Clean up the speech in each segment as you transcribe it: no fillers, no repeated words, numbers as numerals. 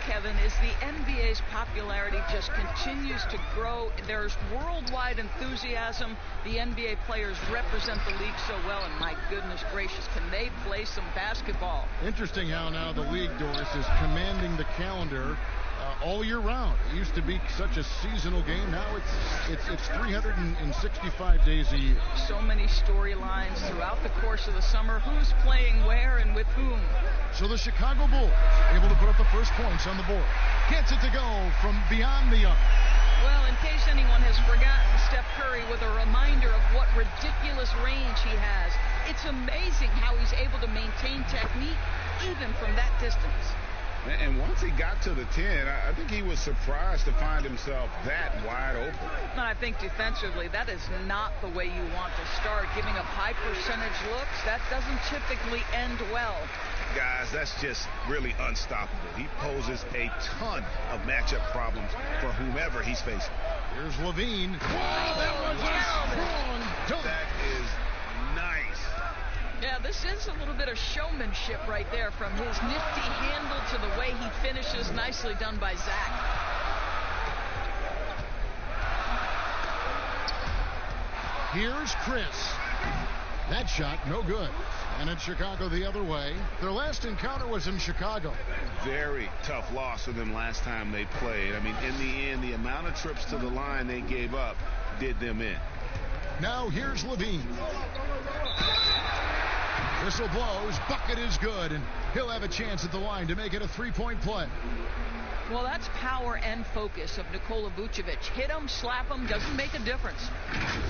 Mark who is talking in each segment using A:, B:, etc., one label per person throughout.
A: Kevin, is the NBA's popularity just continues to grow. There's worldwide enthusiasm. The NBA players represent the league so well, and my goodness gracious, can they play some basketball?
B: Interesting how now the league, Doris, is commanding the calendar all year round. It used to be such a seasonal game. Now it's 365 days a year.
A: So many storylines throughout the course of the summer. Who's playing where and with whom?
B: So the Chicago Bulls able to put up the first points on the board. Gets it to go from beyond the arc.
A: Well, in case anyone has forgotten, Steph Curry with a reminder of what ridiculous range he has. It's amazing how he's able to maintain technique even from that distance.
C: And once he got to the 10, I think he was surprised to find himself that wide open.
A: And I think defensively, that is not the way you want to start. Giving up high percentage looks, that doesn't typically end well.
C: Guys, that's just really unstoppable. He poses a ton of matchup problems for whomever he's facing.
B: Here's Levine. Wow, that was a strong dunk.
C: That is nice.
A: Yeah, this is a little bit of showmanship right there, from his nifty handle to the way he finishes. Nicely done by Zach.
B: Here's Chris. That shot, no good. And it's Chicago the other way. Their last encounter was in Chicago.
C: Very tough loss for them last time they played. I mean, in the end, the amount of trips to the line they gave up did them in.
B: Now here's Levine. Whistle blows, bucket is good, and he'll have a chance at the line to make it a three-point play.
A: Well, that's power and focus of Nikola Vucevic. Hit him, slap him, doesn't make a difference.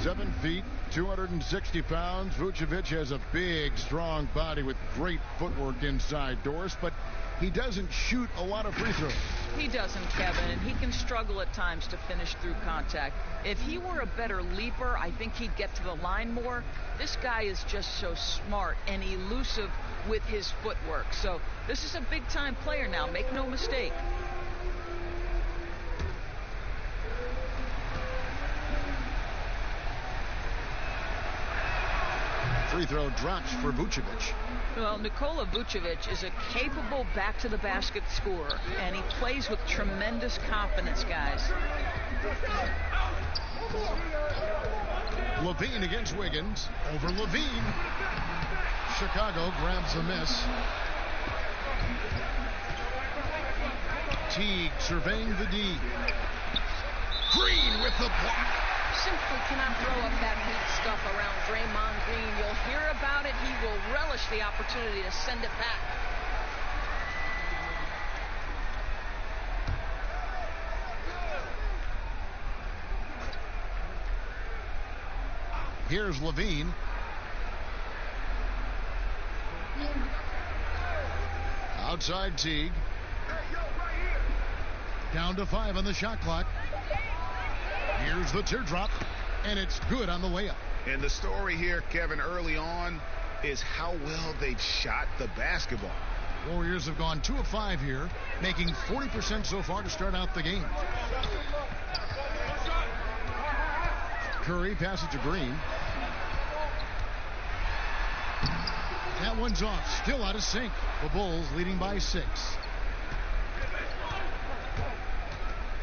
B: 7 feet, 260 pounds. Vucevic has a big, strong body with great footwork inside, Doris, but he doesn't shoot a lot of free throws.
A: He doesn't, Kevin, and he can struggle at times to finish through contact. If he were a better leaper, I think he'd get to the line more. This guy is just so smart and elusive with his footwork. So this is a big-time player now, make no mistake.
B: Free throw drops for Vucevic.
A: Well, Nikola Vucevic is a capable back-to-the-basket scorer, and he plays with tremendous confidence, guys.
B: Levine against Wiggins. Over Levine. Chicago grabs the miss. Teague surveying the D. Green with the block.
A: Simply cannot throw up that heat stuff around Draymond Green. You'll hear about it. He will relish the opportunity to send it back.
B: Here's Levine. Outside Teague. Down to 5 on the shot clock. Here's the teardrop, and it's good on the layup.
C: And the story here, Kevin, early on is how well they've shot the basketball.
B: Warriors have gone 2 of 5 here, making 40% so far to start out the game. Curry passes to Green. That one's off, still out of sync. The Bulls leading by 6.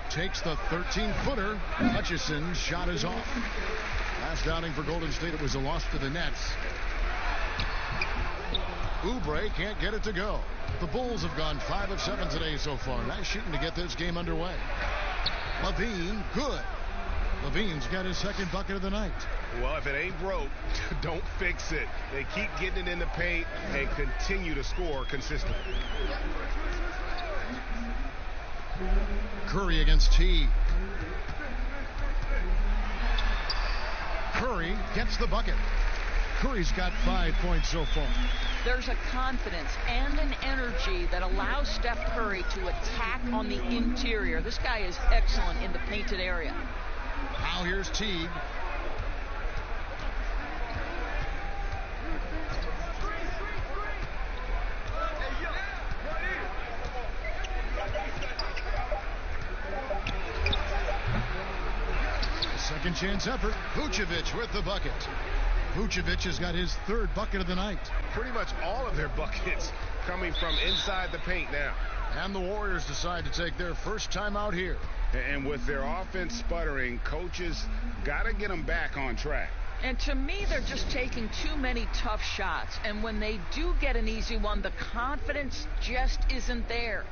B: Takes the 13-footer. Hutchison's shot is off. Last outing for Golden State, it was a loss to the Nets. Oubre can't get it to go. The Bulls have gone 5 of 7 today so far. Nice shooting to get this game underway. Levine, good. Levine's got his second bucket of the night.
C: Well, if it ain't broke, don't fix it. They keep getting it in the paint and continue to score consistently.
B: Curry against T. Curry gets the bucket. Curry's got 5 points so far.
A: There's a confidence and an energy that allows Steph Curry to attack on the interior. This guy is excellent in the painted area.
B: Now here's Teague. Second chance effort. Vucevic with the bucket. Vucevic has got his 3rd bucket of the night.
C: Pretty much all of their buckets coming from inside the paint now.
B: And the Warriors decide to take their first time out here.
C: And with their offense sputtering, coaches got to get them back on track.
A: And to me, they're just taking too many tough shots. And when they do get an easy one, the confidence just isn't there.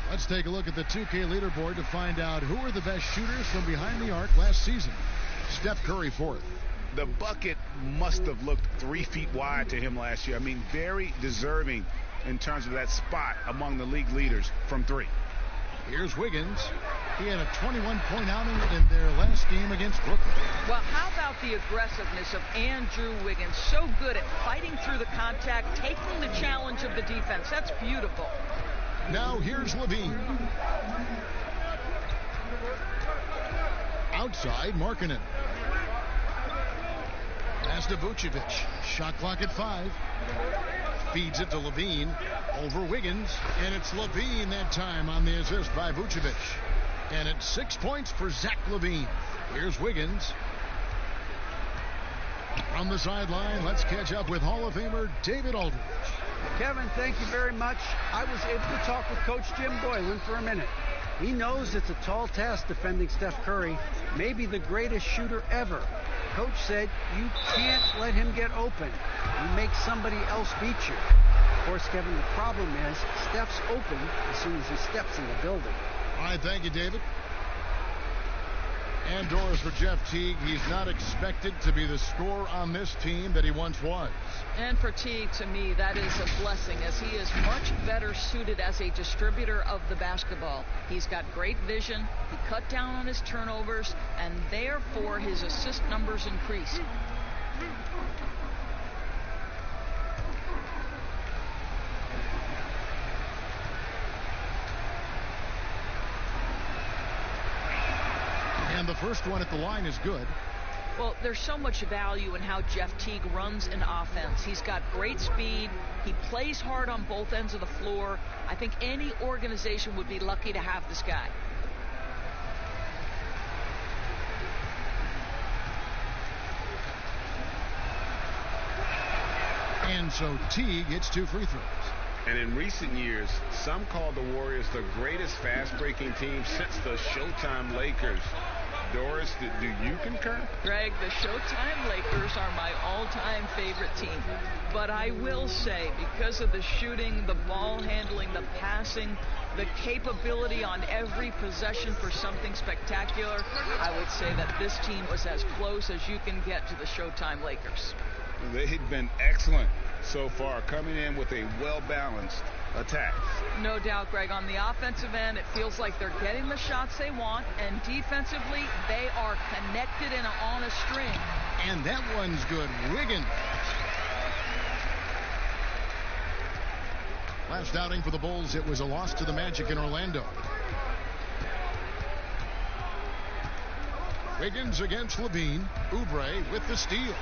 B: Let's take a look at the 2K leaderboard to find out who are the best shooters from behind the arc last season. Steph Curry fourth.
C: The bucket must have looked 3 feet wide to him last year. I mean, very deserving in terms of that spot among the league leaders from 3.
B: Here's Wiggins. He had a 21-point outing in their last game against Brooklyn.
A: Well, how about the aggressiveness of Andrew Wiggins? So good at fighting through the contact, taking the challenge of the defense. That's beautiful.
B: Now here's Levine. Outside, Markkanen. Pass to Vucevic. Shot clock at 5. Feeds it to Levine. Over Wiggins. And it's Levine that time on the assist by Vucevic. And it's 6 points for Zach Levine. Here's Wiggins. From the sideline, let's catch up with Hall of Famer David Aldridge.
D: Kevin, thank you very much. I was able to talk with Coach Jim Boylan for a minute. He knows it's a tall task defending Steph Curry, maybe the greatest shooter ever. Coach said you can't let him get open. You make somebody else beat you. Of course, Kevin, the problem is Steph's open as soon as he steps in the building.
B: All right, thank you, David. And doors for Jeff Teague. He's not expected to be the scorer on this team that he once was.
A: And for Teague, to me, that is a blessing, as he is much better suited as a distributor of the basketball. He's got great vision. He cut down on his turnovers, and therefore his assist numbers increased.
B: And the first one at the line is good.
A: Well, there's so much value in how Jeff Teague runs an offense. He's got great speed. He plays hard on both ends of the floor. I think any organization would be lucky to have this guy.
B: And so Teague hits 2 free throws.
C: And in recent years, some call the Warriors the greatest fast-breaking team since the Showtime Lakers. Doris, do you concur?
A: Greg, the Showtime Lakers are my all-time favorite team. But I will say, because of the shooting, the ball handling, the passing, the capability on every possession for something spectacular, I would say that this team was as close as you can get to the Showtime Lakers.
C: They've been excellent so far, coming in with a well-balanced attack.
A: No doubt, Greg. On the offensive end, it feels like they're getting the shots they want, and defensively, they are connected and on a string.
B: And that one's good. Wiggins. Last outing for the Bulls, it was a loss to the Magic in Orlando. Wiggins against Levine. Oubre with the steal.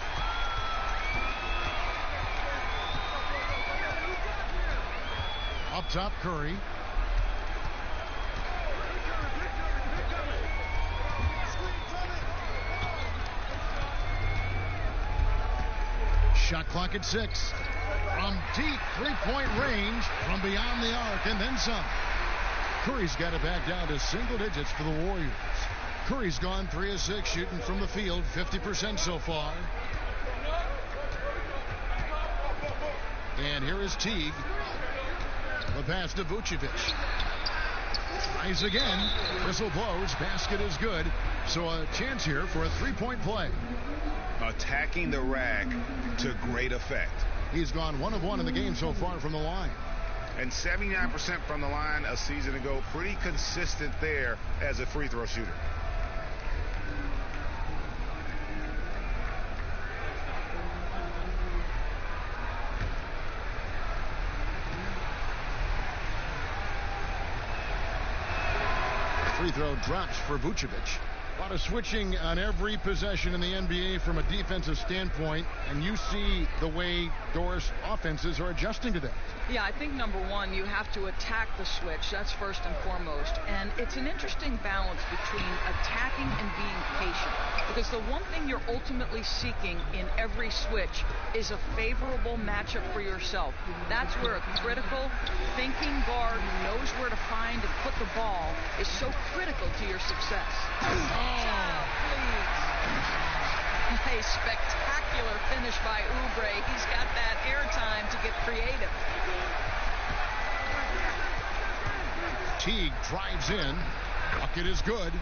B: Up top, Curry. Shot clock at 6. From deep three-point range, from beyond the arc, and then some. Curry's got it back down to single digits for the Warriors. Curry's gone 3 of 6 shooting from the field, 50% so far. And here is Teague. The pass to Vucevic. Tries again. Whistle blows. Basket is good. So a chance here for a three-point play.
C: Attacking the rack to great effect.
B: He's gone 1 of 1 in the game so far from the line.
C: And 79% from the line a season ago. Pretty consistent there as a free throw shooter.
B: Free throw drops for Vucevic. A lot of switching on every possession in the NBA from a defensive standpoint, and you see the way Doris offenses are adjusting to that.
A: Yeah, I think number one, you have to attack the switch. That's first and foremost. And it's an interesting balance between attacking and being patient. Because the one thing you're ultimately seeking in every switch is a favorable matchup for yourself. That's where a critical thinking guard who knows where to find and put the ball is so critical to your success. A spectacular finish by Oubre. He's got that airtime to get creative.
B: Teague drives in. Bucket is good.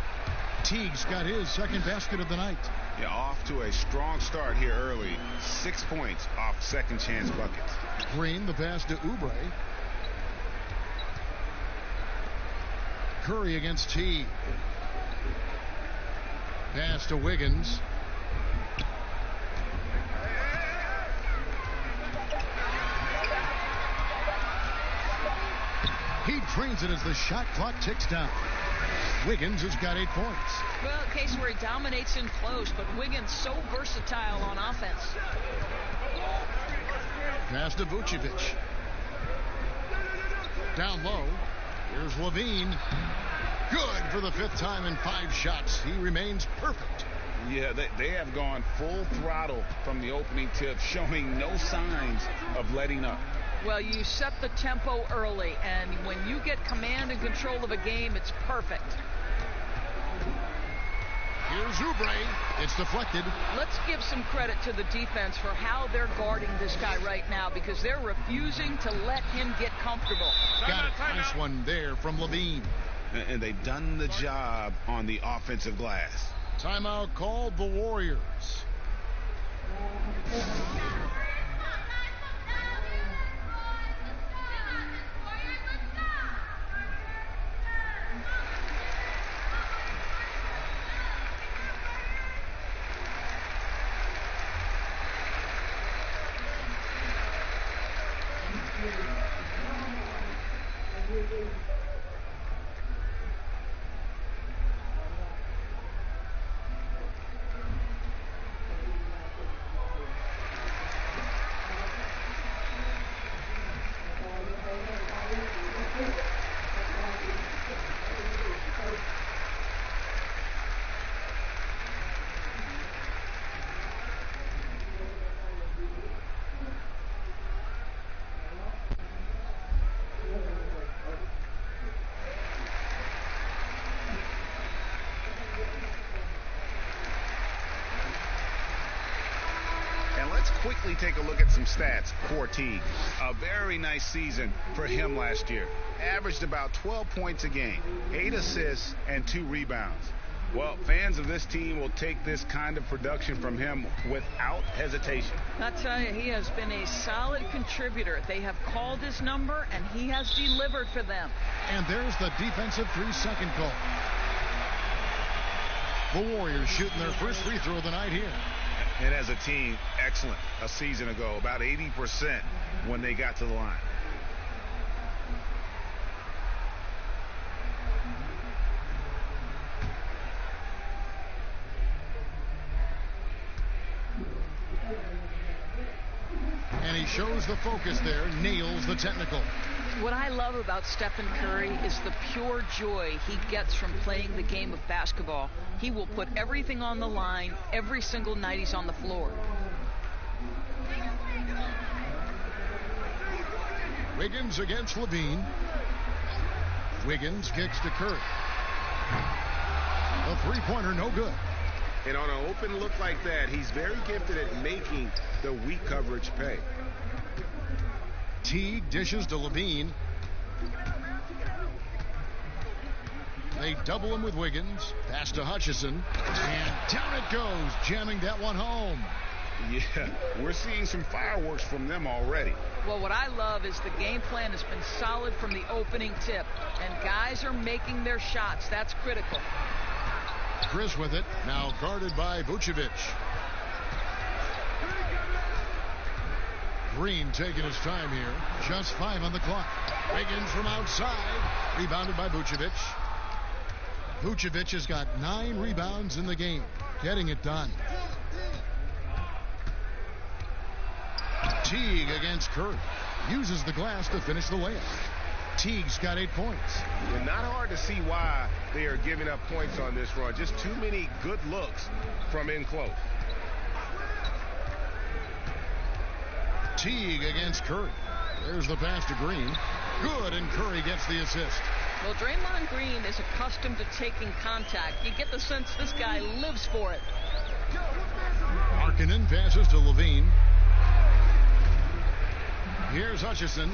B: Teague's got his second basket of the night.
C: Yeah, off to a strong start here early. 6 points off second chance buckets.
B: Green, the pass to Oubre. Curry against Teague. Pass to Wiggins. He drains it as the shot clock ticks down. Wiggins has got 8 points.
A: Well, a case where he dominates in close, but Wiggins so versatile on offense.
B: Pass to Vucevic. Down low. Here's Levine. Good for the 5th time in 5 shots. He remains perfect.
C: Yeah, they have gone full throttle from the opening tip, showing no signs of letting up.
A: Well, you set the tempo early, and when you get command and control of a game, it's perfect.
B: Here's Oubre. It's deflected.
A: Let's give some credit to the defense for how they're guarding this guy right now, because they're refusing to let him get comfortable.
B: Got it. Nice one there from Levine.
C: And they've done the job on the offensive glass.
B: Timeout called the Warriors.
C: Quickly take a look at some stats for Teague. A very nice season for him last year. Averaged about 12 points a game, 8 assists, and 2 rebounds. Well, fans of this team will take this kind of production from him without hesitation.
A: I'll tell you, he has been a solid contributor. They have called his number, and he has delivered for them.
B: And there's the defensive 3-second call. The Warriors shooting their first free throw of the night here.
C: And as a team, excellent a season ago, about 80% when they got to the line.
B: And he shows the focus there, nails the technical.
A: What I love about Stephen Curry is the pure joy he gets from playing the game of basketball. He will put everything on the line every single night he's on the floor.
B: Wiggins against Levine. Wiggins kicks to Curry. A three-pointer, no good.
C: And on an open look like that, he's very gifted at making the weak coverage pay.
B: Teague dishes to Levine. They double him with Wiggins. Pass to Hutchison. And down it goes, jamming that one home.
C: Yeah, we're seeing some fireworks from them already.
A: Well, what I love is the game plan has been solid from the opening tip, and guys are making their shots. That's critical.
B: Chris with it, now guarded by Vucevic. Green taking his time here. Just 5 on the clock. Wiggins from outside. Rebounded by Vucevic. Vucevic has got 9 rebounds in the game. Getting it done. Teague against Curry. Uses the glass to finish the layup. Teague's got 8 points.
C: Yeah, not hard to see why they are giving up points on this run. Just too many good looks from in close.
B: Teague against Curry. There's the pass to Green. Good, and Curry gets the assist.
A: Well, Draymond Green is accustomed to taking contact. You get the sense this guy lives for it.
B: Markkanen passes to Levine. Here's Hutchison.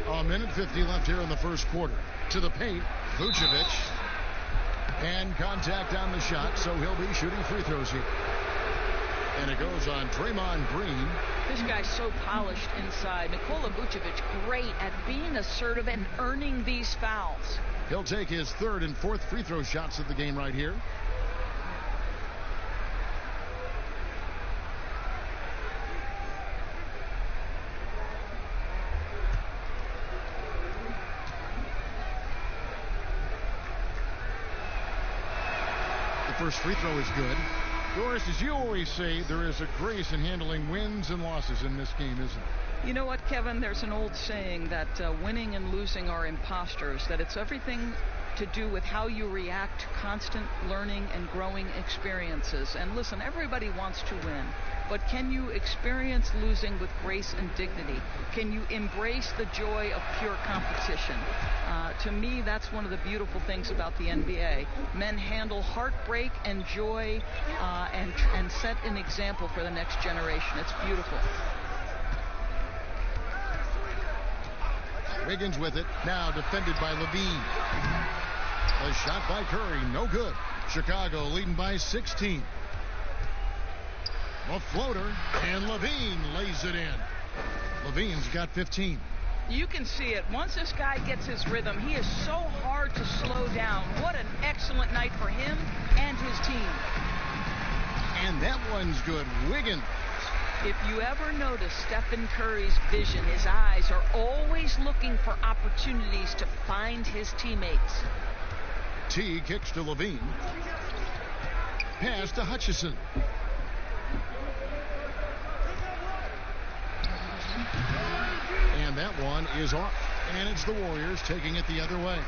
B: A minute 50 left here in the first quarter. To the paint, Vucevic. And contact on the shot, so he'll be shooting free throws here. And it goes on Draymond Green.
A: This guy's so polished inside. Nikola Vucevic, great at being assertive and earning these fouls.
B: He'll take his 3rd and 4th free throw shots of the game right here. The first free throw is good. Doris, as you always say, there is a grace in handling wins and losses in this game, isn't it?
A: You know what, Kevin? There's an old saying that winning and losing are imposters, that it's everything to do with how you react to constant learning and growing experiences. And listen, everybody wants to win, but can you experience losing with grace and dignity? Can you embrace the joy of pure competition? To me, that's one of the beautiful things about the NBA. Men handle heartbreak and joy and set an example for the next generation. It's beautiful.
B: Wiggins with it, now defended by Levine. A shot by Curry, no good. Chicago leading by 16. A floater, and Levine lays it in. Levine's got 15.
A: You can see it. Once this guy gets his rhythm, he is so hard to slow down. What an excellent night for him and his team.
B: And that one's good. Wiggins.
A: If you ever notice Stephen Curry's vision, his eyes are always looking for opportunities to find his teammates.
B: T kicks to Levine. Pass to Hutchison. And that one is off. And it's the Warriors taking it the other way.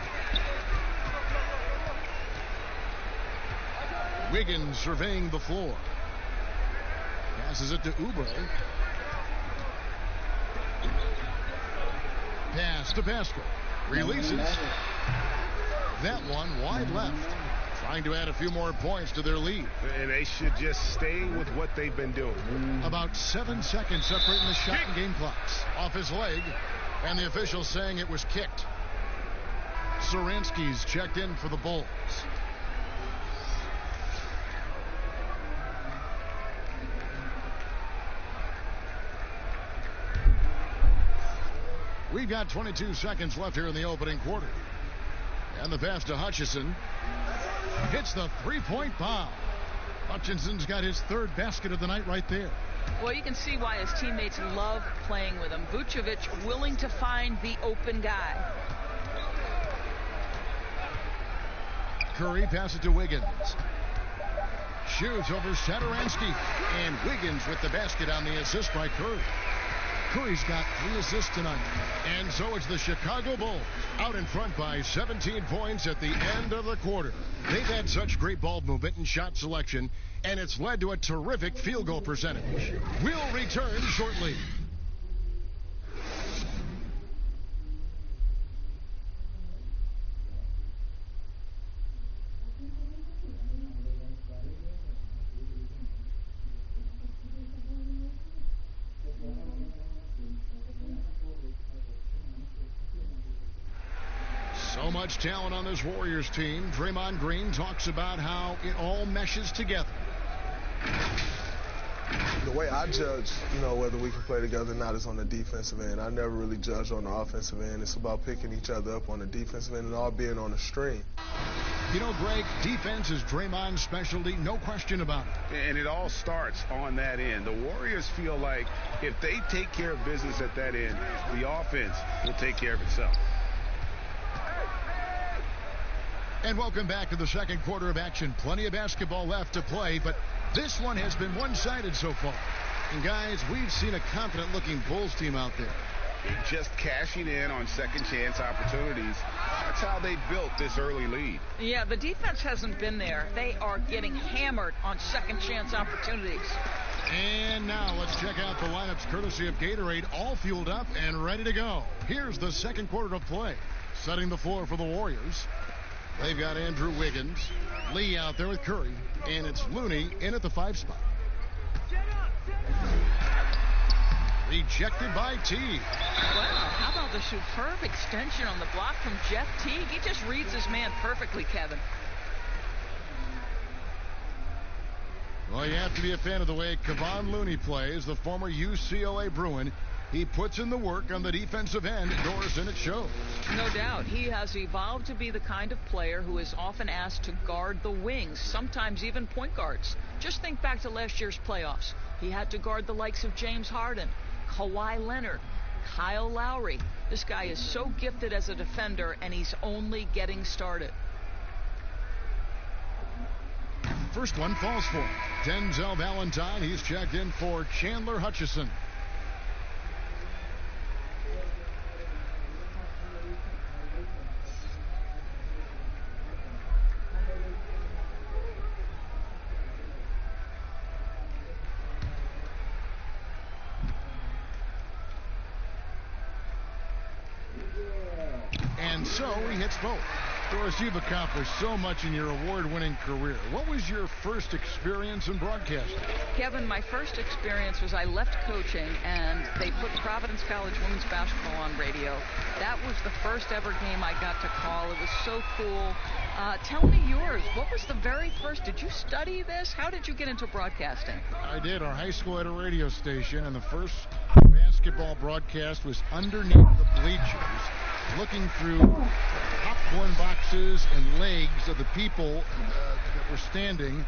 B: Wiggins surveying the floor. Passes it to Oubre. Pass to Pascal. Releases. That one wide left. Trying to add a few more points to their lead.
C: And they should just stay with what they've been doing.
B: About 7 seconds separating the shot and game clocks. Off his leg. And the official saying it was kicked. Saransky's checked in for the Bulls. We've got 22 seconds left here in the opening quarter. And the pass to Hutchison. Hits the three-point bomb. Hutchison's got his 3rd basket of the night right there.
A: Well, you can see why his teammates love playing with him. Vucevic willing to find the open guy.
B: Curry passes to Wiggins. Shoots over Satoransky. And Wiggins with the basket on the assist by Curry. Curry's got 3 assists tonight. And so it's the Chicago Bulls out in front by 17 points at the end of the quarter. They've had such great ball movement and shot selection, and it's led to a terrific field goal percentage. We'll return shortly. much talent on this Warriors team. Draymond Green talks about how it all meshes together.
E: The way I judge, whether we can play together or not is on the defensive end. I never really judge on the offensive end. It's about picking each other up on the defensive end and all being on the string.
B: Greg, defense is Draymond's specialty, no question about it.
C: And it all starts on that end. The Warriors feel like if they take care of business at that end, the offense will take care of itself.
B: And welcome back to the second quarter of action. Plenty of basketball left to play, but this one has been one-sided so far. And guys, we've seen a confident-looking Bulls team out there.
C: Just cashing in on second-chance opportunities. That's how they built this early lead.
A: Yeah, the defense hasn't been there. They are getting hammered on second-chance opportunities.
B: And now let's check out the lineups courtesy of Gatorade, all fueled up and ready to go. Here's the second quarter of play. Setting the floor for the Warriors. They've got Andrew Wiggins, Lee out there with Curry, and it's Looney in at the 5 spot. Rejected by Teague.
A: Wow, how about the superb extension on the block from Jeff Teague? He just reads his man perfectly, Kevin.
B: Well, you have to be a fan of the way Kevon Looney plays, the former UCLA Bruin. He puts in the work on the defensive end, Doris, and it shows.
A: No doubt. He has evolved to be the kind of player who is often asked to guard the wings, sometimes even point guards. Just think back to last year's playoffs. He had to guard the likes of James Harden, Kawhi Leonard, Kyle Lowry. This guy is so gifted as a defender, and he's only getting started.
B: First one falls for him. Denzel Valentine. He's checked in for Chandler Hutchison. And so he hits both. Doris, you've accomplished so much in your award-winning career. What was your first experience in broadcasting?
A: Kevin, my first experience was I left coaching, and they put Providence College women's basketball on radio. That was the first ever game I got to call. It was so cool. Tell me yours. What was the very first? Did you study this? How did you get into broadcasting?
B: I did. Our high school had a radio station, and the first basketball broadcast was underneath the bleachers, looking through popcorn boxes and legs of the people that were standing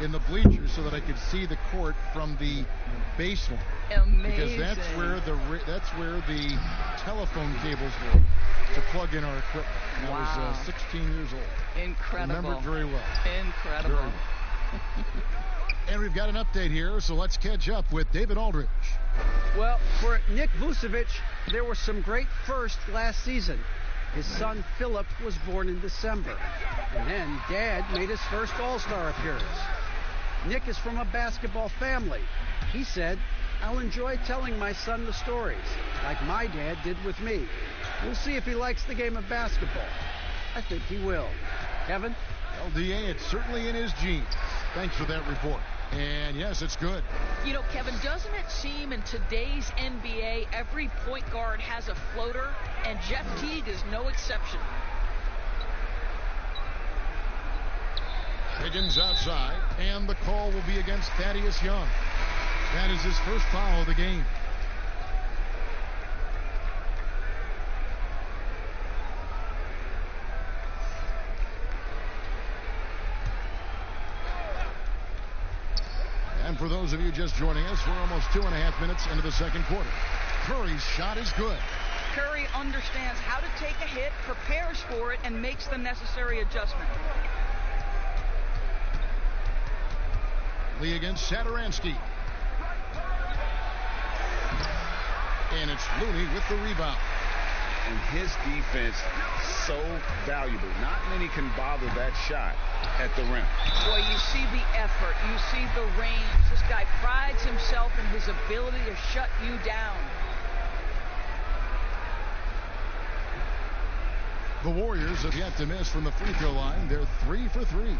B: in the bleachers so that I could see the court from the baseline.
A: Amazing.
B: Because that's where the telephone cables were to plug in our equipment. And
A: wow.
B: I was 16 years old.
A: Incredible.
B: I remember it very well.
A: Incredible.
B: Very well. And we've got an update here, so let's catch up with David Aldridge.
D: Well, for Nick Vucevic, there were some great firsts last season. His son Philip was born in December, and then Dad made his first All-Star appearance. Nick is from a basketball family. He said, "I'll enjoy telling my son the stories, like my dad did with me. We'll see if he likes the game of basketball." I think he will. Kevin?
B: Well, DA, it's certainly in his genes. Thanks for that report. And yes, it's good.
A: You know, Kevin, doesn't it seem in today's NBA every point guard has a floater, and Jeff Teague is no exception?
B: Higgins outside, and the call will be against Thaddeus Young. That is his first foul of the game. And for those of you just joining us, we're almost 2.5 minutes into the second quarter. Curry's shot is good.
A: Curry understands how to take a hit, prepares for it, and makes the necessary adjustment.
B: Lee against Satoransky. And it's Looney with the rebound.
C: And his defense so valuable. Not many can bother that shot at the rim.
A: Boy, you see the effort. You see the range. This guy prides himself in his ability to shut you down.
B: The Warriors have yet to miss from the free throw line. They're 3 for 3.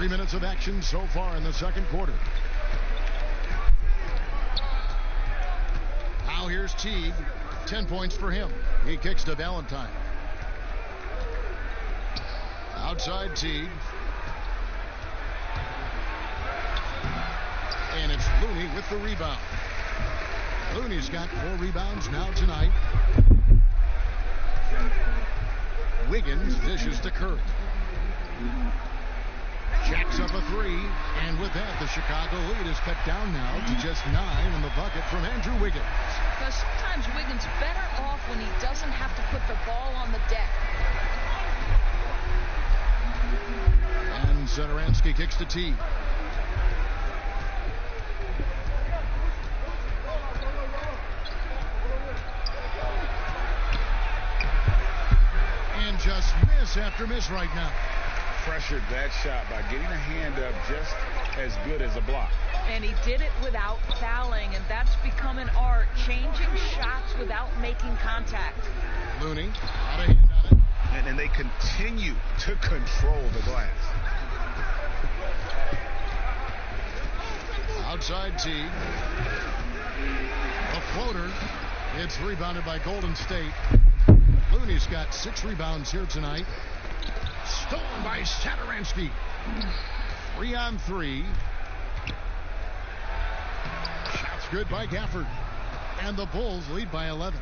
B: 3 minutes of action so far in the second quarter. Now here's Teague. 10 points for him. He kicks to Valentine. Outside Teague. And it's Looney with the rebound. Looney's got 4 rebounds now tonight. Wiggins dishes to Curry. Jacks up a 3, and with that, the Chicago lead is cut down now to just 9 in the bucket from Andrew Wiggins.
A: Because sometimes Wiggins better off when he doesn't have to put the ball on the deck.
B: And Satoransky kicks to Teague. And just miss after miss right now.
C: Pressured that shot by getting a hand up just as good as a block.
A: And he did it without fouling, and that's become an art, changing shots without making contact.
B: Looney, out of hand on it.
C: And they continue to control the glass.
B: Outside Teague. A floater. It's rebounded by Golden State. Looney's got 6 rebounds here tonight. Stolen by Satoransky. 3 on 3. Shots good by Gafford. And the Bulls lead by 11.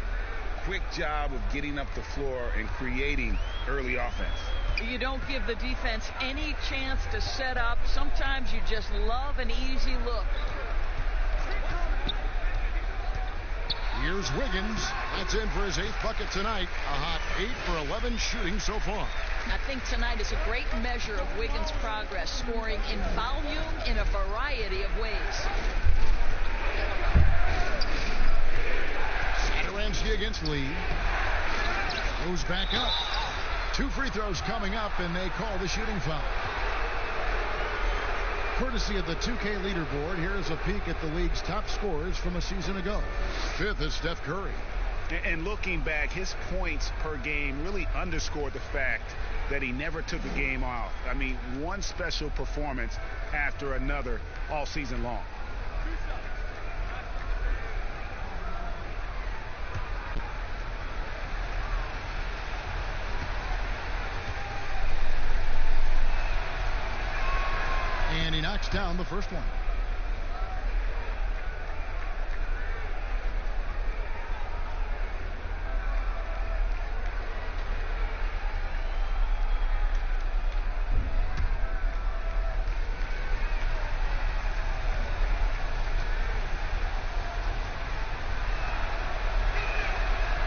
C: Quick job of getting up the floor and creating early offense.
A: You don't give the defense any chance to set up. Sometimes you just love an easy look.
B: Here's Wiggins. That's in for his 8th bucket tonight. A hot 8 for 11 shooting so far.
A: I think tonight is a great measure of Wiggins' progress, scoring in volume in a variety of ways.
B: Satoransky against Lee. Goes back up. 2 free throws coming up, and they call the shooting foul. Courtesy of the 2K leaderboard, here is a peek at the league's top scorers from a season ago. 5th is Steph Curry.
C: And looking back, his points per game really underscored the fact that he never took a game off. I mean, one special performance after another all season long.
B: And he knocks down the first one.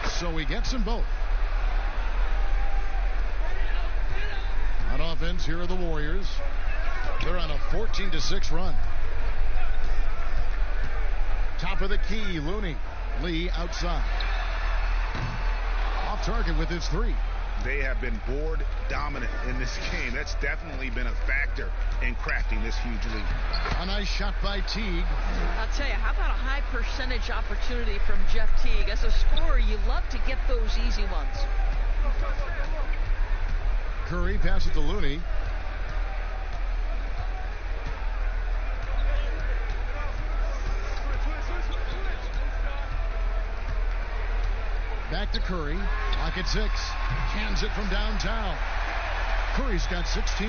B: So he gets them both. On offense, here are the Warriors. They're on a 14-6 run. Top of the key, Looney. Lee outside. Off target with his 3.
C: They have been board dominant in this game. That's definitely been a factor in crafting this huge lead.
B: A nice shot by Teague.
A: I'll tell you, how about a high percentage opportunity from Jeff Teague? As a scorer, you love to get those easy ones.
B: Curry passes to Looney. Back to Curry. Lock at 6. Cans it from downtown. Curry's got 16.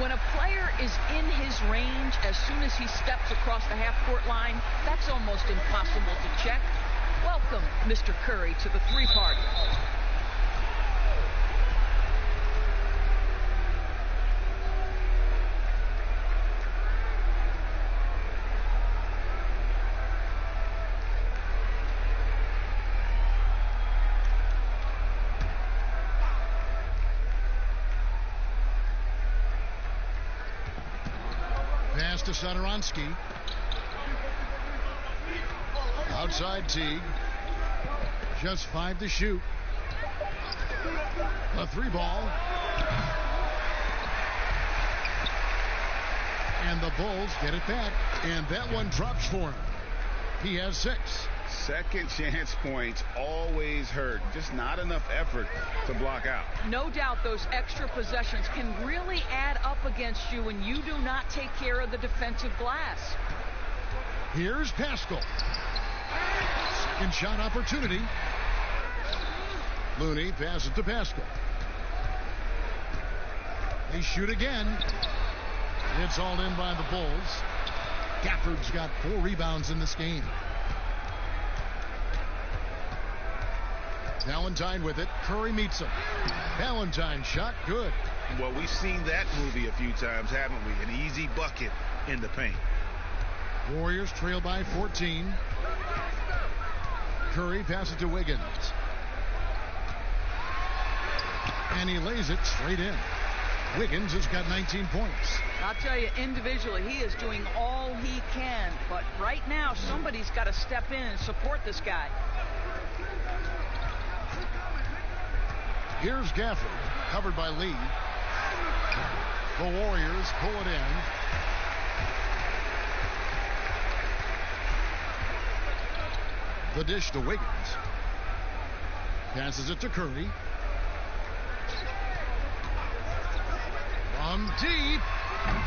A: When a player is in his range, as soon as he steps across the half-court line, that's almost impossible to check. Welcome, Mr. Curry, to the 3 party.
B: Pass to Satoransky. Outside Teague. Just 5 to shoot. A 3 ball. And the Bulls get it back. And that one drops for him. He has 6.
C: Second chance points always hurt. Just not enough effort to block out.
A: No doubt those extra possessions can really add up against you when you do not take care of the defensive glass.
B: Here's Pascal. Second shot opportunity. Looney passes to Pascal. They shoot again. It's all in by the Bulls. Gafford's got 4 rebounds in this game. Valentine with it. Curry meets him. Valentine shot good.
C: Well, we've seen that movie a few times, haven't we? An easy bucket in the paint.
B: Warriors trail by 14. Curry passes to Wiggins. And he lays it straight in. Wiggins has got 19 points.
A: I'll tell you, individually, he is doing all he can. But right now, somebody's got to step in and support this guy.
B: Here's Gafford, covered by Lee. The Warriors pull it in. The dish to Wiggins. Passes it to Curry. From deep.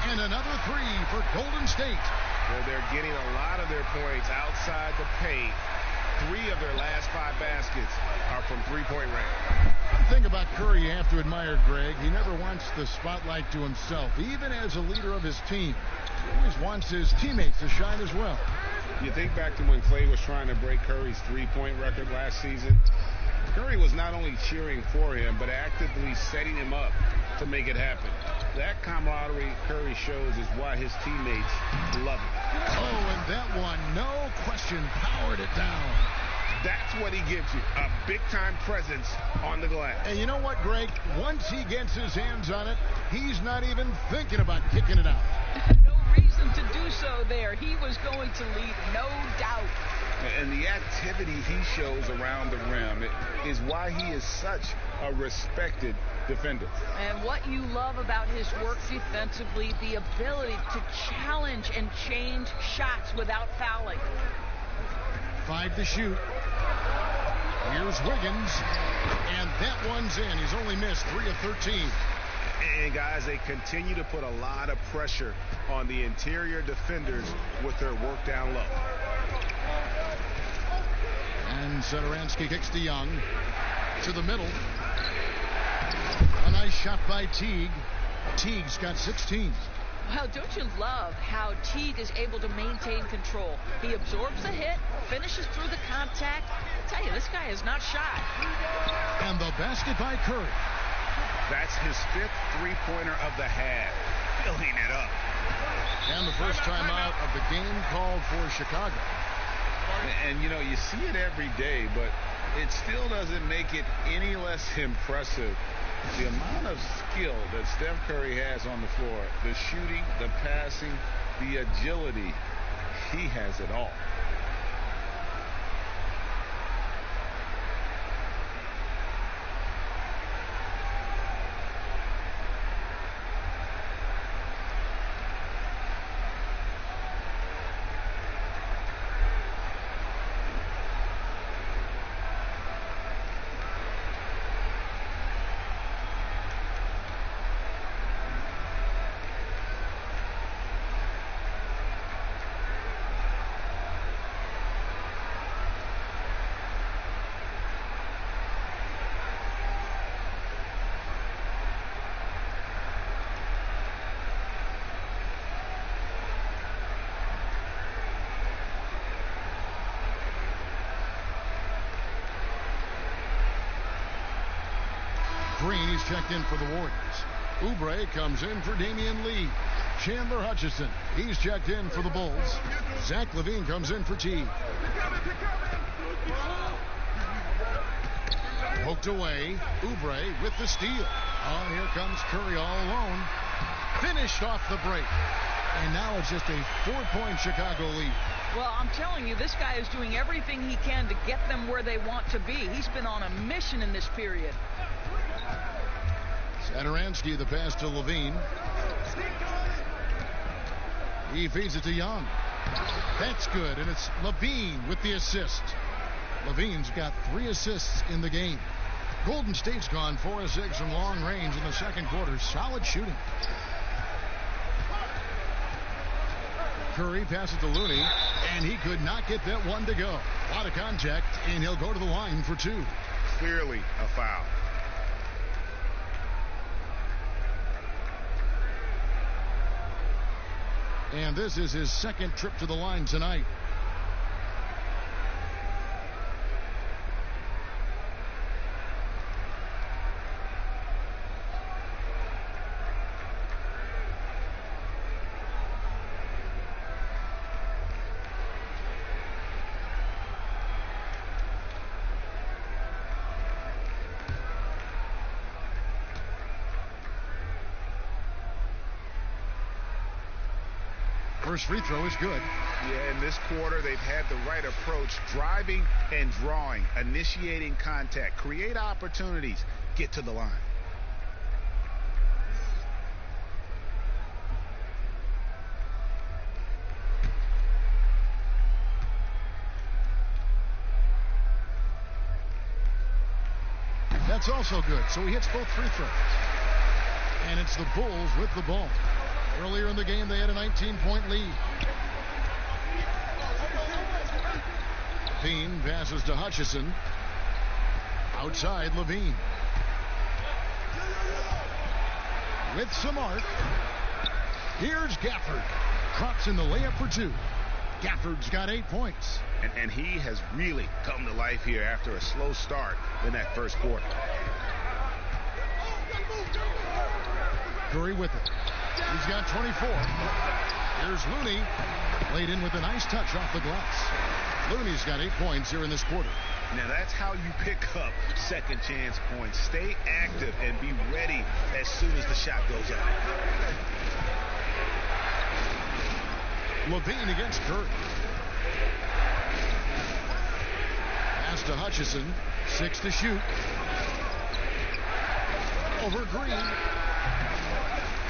B: And another 3 for Golden State.
C: Well, they're getting a lot of their points outside the paint. 3 of their last 5 baskets are from three-point range.
B: The thing about Curry you have to admire, Greg, he never wants the spotlight to himself. Even as a leader of his team, he always wants his teammates to shine as well.
C: You think back to when Clay was trying to break Curry's three-point record last season. Curry was not only cheering for him, but actively setting him up to make it happen. That camaraderie Curry shows is why his teammates love him.
B: Oh, and that one, no question, powered it down.
C: That's what he gives you, a big-time presence on the glass.
B: And you know what, Greg? Once he gets his hands on it, he's not even thinking about kicking it out.
A: No reason to do so there. He was going to lead, no doubt.
C: And the activity he shows around the rim is why he is such a respected defender.
A: And what you love about his work defensively, the ability to challenge and change shots without fouling.
B: 5 to shoot. Here's Wiggins, and that one's in. He's only missed 3 of 13.
C: And guys, they continue to put a lot of pressure on the interior defenders with their work down low.
B: And Satoransky kicks to Young. To the middle. A nice shot by Teague. Teague's got 16.
A: Well, don't you love how Teague is able to maintain control? He absorbs the hit, finishes through the contact. I tell you, this guy is not shy.
B: And the basket by Curry.
C: That's his 5th three-pointer of the half. Filling it up.
B: And the first time out of the game called for Chicago.
C: And, you know, you see it every day, but it still doesn't make it any less impressive. The amount of skill that Steph Curry has on the floor, the shooting, the passing, the agility, he has it all.
B: Green, he's checked in for the Warriors. Oubre comes in for Damian Lee. Chandler Hutchison, he's checked in for the Bulls. Zach LaVine comes in for Teague. Poked away. Oubre with the steal. Oh, here comes Curry all alone. Finished off the break. And now it's just a 4-point Chicago lead.
A: Well, I'm telling you, this guy is doing everything he can to get them where they want to be. He's been on a mission in this period.
B: Satoransky, the pass to LaVine. He feeds it to Young. That's good, and it's Levine with the assist. Levine's got 3 assists in the game. Golden State's gone 4 of 6 from long range in the second quarter. Solid shooting. Curry passes to Looney, and he could not get that one to go. A lot of contact, and he'll go to the line for 2.
C: Clearly a foul.
B: And this is his second trip to the line tonight. First free throw is good.
C: Yeah, in this quarter, they've had the right approach, driving and drawing, initiating contact, create opportunities, get to the line.
B: That's also good. So he hits both free throws. And it's the Bulls with the ball. Earlier in the game, they had a 19-point lead. Levine passes to Hutchison. Outside, Levine. With some arc. Here's Gafford. Drops in the layup for 2. Gafford's got 8 points.
C: And he has really come to life here after a slow start in that first quarter.
B: Curry with it. He's got 24. Here's Looney. Laid in with a nice touch off the glass. Looney's got 8 points here in this quarter.
C: Now that's how you pick up second chance points. Stay active and be ready as soon as the shot goes up.
B: Levine against Curry. Pass to Hutchison. 6 to shoot. Over Green.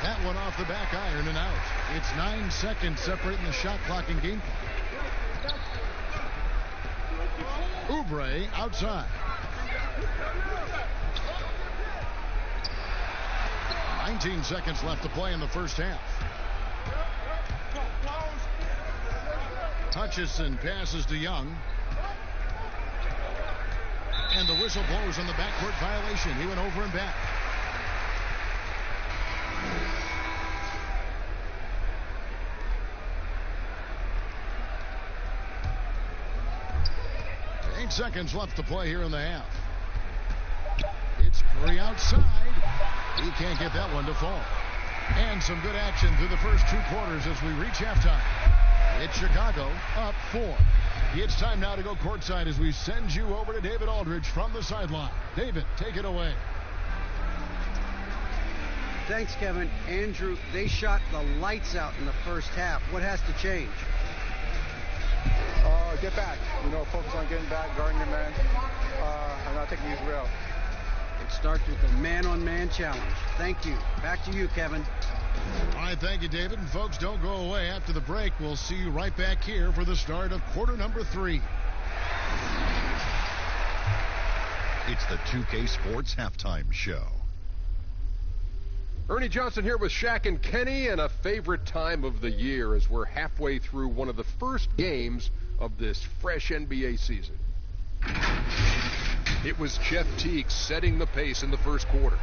B: That one off the back iron and out. It's 9 seconds separating the shot clock and game clock. Oubre outside. 19 seconds left to play in the first half. Hutchison passes to Young. And the whistle blows on the backcourt violation. He went over and back. Seconds left to play here in the half. It's Curry outside. He can't get that one to fall. And some good action through the first 2 quarters as we reach halftime. It's Chicago up 4. It's time now to go courtside as we send you over to David Aldridge from the sideline. David, take it away.
D: Thanks, Kevin. Andrew, they shot the lights out in the first half. What has to change?
F: Get back. Focus on getting back, guarding your man, and not taking these real.
D: It starts with a man-on-man challenge. Thank you. Back to you, Kevin.
B: All right, thank you, David. And folks, don't go away. After the break, we'll see you right back here for the start of quarter number 3.
G: It's the 2K Sports Halftime Show.
H: Ernie Johnson here with Shaq and Kenny, and a favorite time of the year as we're halfway through one of the first games of this fresh NBA season. It was Jeff Teague setting the pace in the first quarter.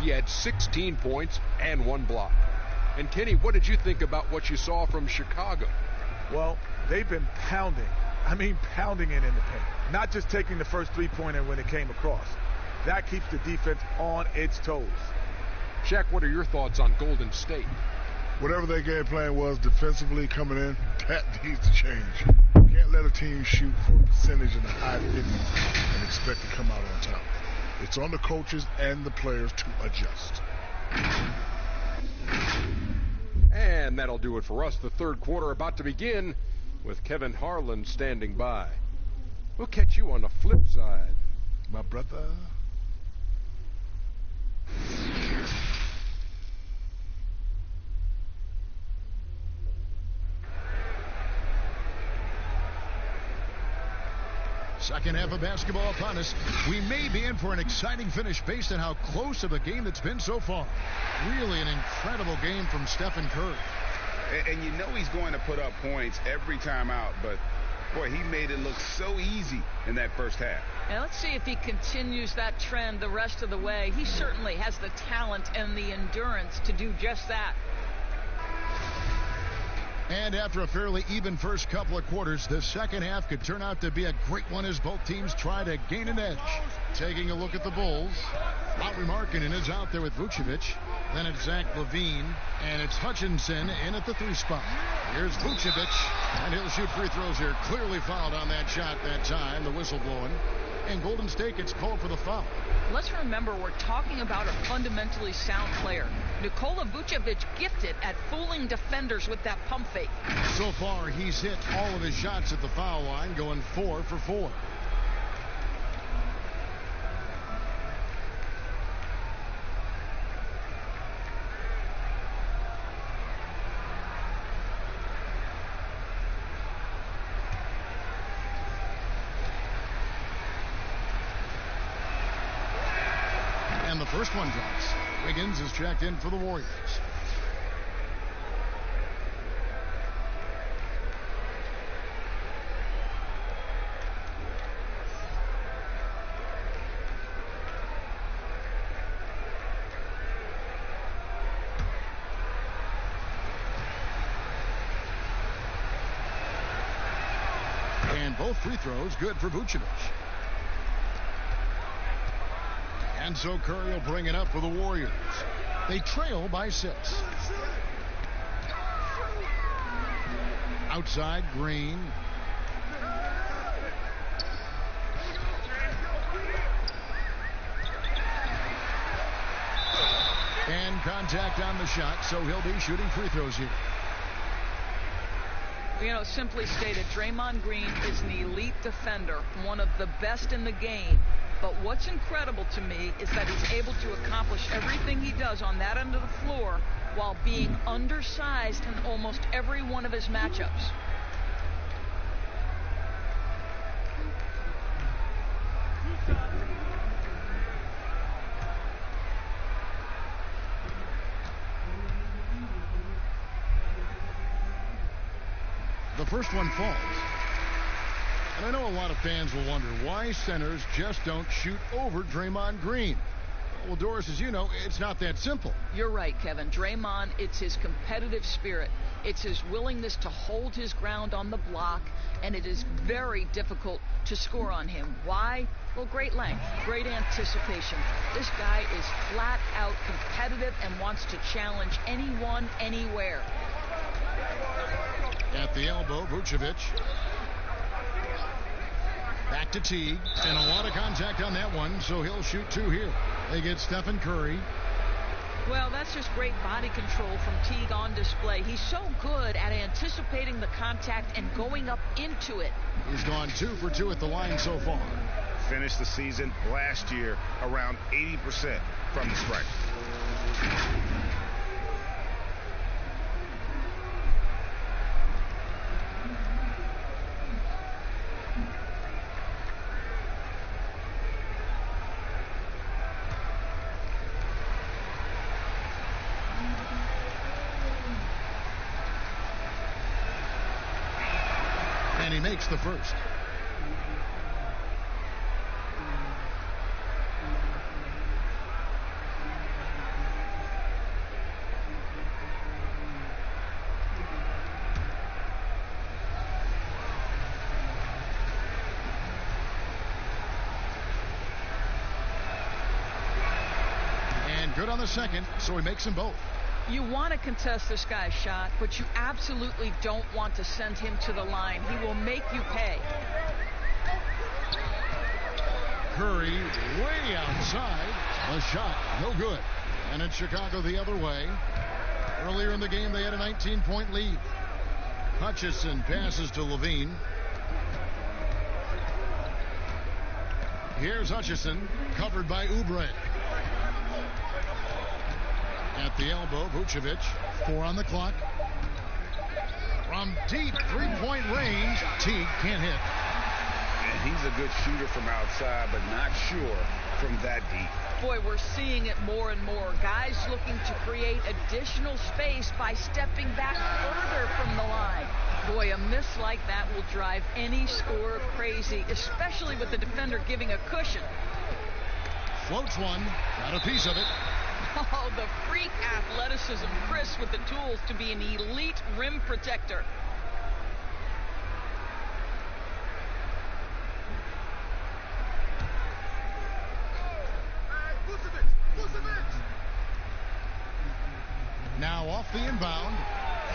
H: He had 16 points and 1 block. And Kenny, what did you think about what you saw from Chicago?
F: Well, they've been pounding it in the paint. Not just taking the first three-pointer when it came across. That keeps the defense on its toes.
H: Shaq, what are your thoughts on Golden State?
I: Whatever their game plan was defensively coming in, that needs to change. You can't let a team shoot for a percentage in the high 50s and expect to come out on top. It's on the coaches and the players to adjust.
H: And that'll do it for us. The third quarter about to begin with Kevin Harlan standing by. We'll catch you on the flip side.
I: My brother.
B: Second half of basketball upon us. We may be in for an exciting finish based on how close of a game it's been so far. Really an incredible game from Stephen Curry.
C: And you know he's going to put up points every time out, but boy, he made it look so easy in that first half.
A: And let's see if he continues that trend the rest of the way. He certainly has the talent and the endurance to do just that.
B: And after a fairly even first couple of quarters, the second half could turn out to be a great one as both teams try to gain an edge. Taking a look at the Bulls. Lauri Markkanen is out there with Vucevic. Then it's Zach LaVine. And it's Hutchinson in at the 3 spot. Here's Vucevic. And he'll shoot free throws here. Clearly fouled on that shot that time. The whistle blowing. And Golden State gets called for the foul.
A: Let's remember we're talking about a fundamentally sound player. Nikola Vucevic gifted at fooling defenders with that pump fake.
B: So far, he's hit all of his shots at the foul line, going 4 for 4. And the first one drops. Wiggins is checked in for the Warriors. And both free throws good for Vucevic. And so Curry will bring it up for the Warriors. They trail by 6. Outside, Green. And contact on the shot, so he'll be shooting free throws here.
A: You know, simply stated, Draymond Green is an elite defender, one of the best in the game. But what's incredible to me is that he's able to accomplish everything he does on that end of the floor while being undersized in almost every one of his matchups.
B: The first one falls. And I know a lot of fans will wonder why centers just don't shoot over Draymond Green. Well, Doris, as you know, it's not that simple.
A: You're right, Kevin. Draymond, it's his competitive spirit. It's his willingness to hold his ground on the block, and it is very difficult to score on him. Why? Well, great length, great anticipation. This guy is flat out competitive and wants to challenge anyone, anywhere.
B: At the elbow, Vucevic. Back to Teague, and a lot of contact on that one, so he'll shoot 2 here. They get Stephen Curry.
A: Well, that's just great body control from Teague on display. He's so good at anticipating the contact and going up into it.
B: He's gone 2 for 2 at the line so far.
C: Finished the season last year around 80% from the stripe.
B: And he makes the first. And good on the second, so he makes them both.
A: You want to contest this guy's shot, but you absolutely don't want to send him to the line. He will make you pay.
B: Curry way outside. The shot, no good. And it's Chicago the other way. Earlier in the game, they had a 19-point lead. Hutchison passes to LaVine. Here's Hutchison, covered by Oubre. At the elbow, Vucevic, 4 on the clock. From deep three-point range, Teague can't hit.
C: And he's a good shooter from outside, but not sure from that deep.
A: Boy, we're seeing it more and more. Guys looking to create additional space by stepping back further from the line. Boy, a miss like that will drive any scorer crazy, especially with the defender giving a cushion.
B: Floats one, got a piece of it.
A: Oh, the freak athleticism. Chris with the tools to be an elite rim protector.
B: Now off the inbound.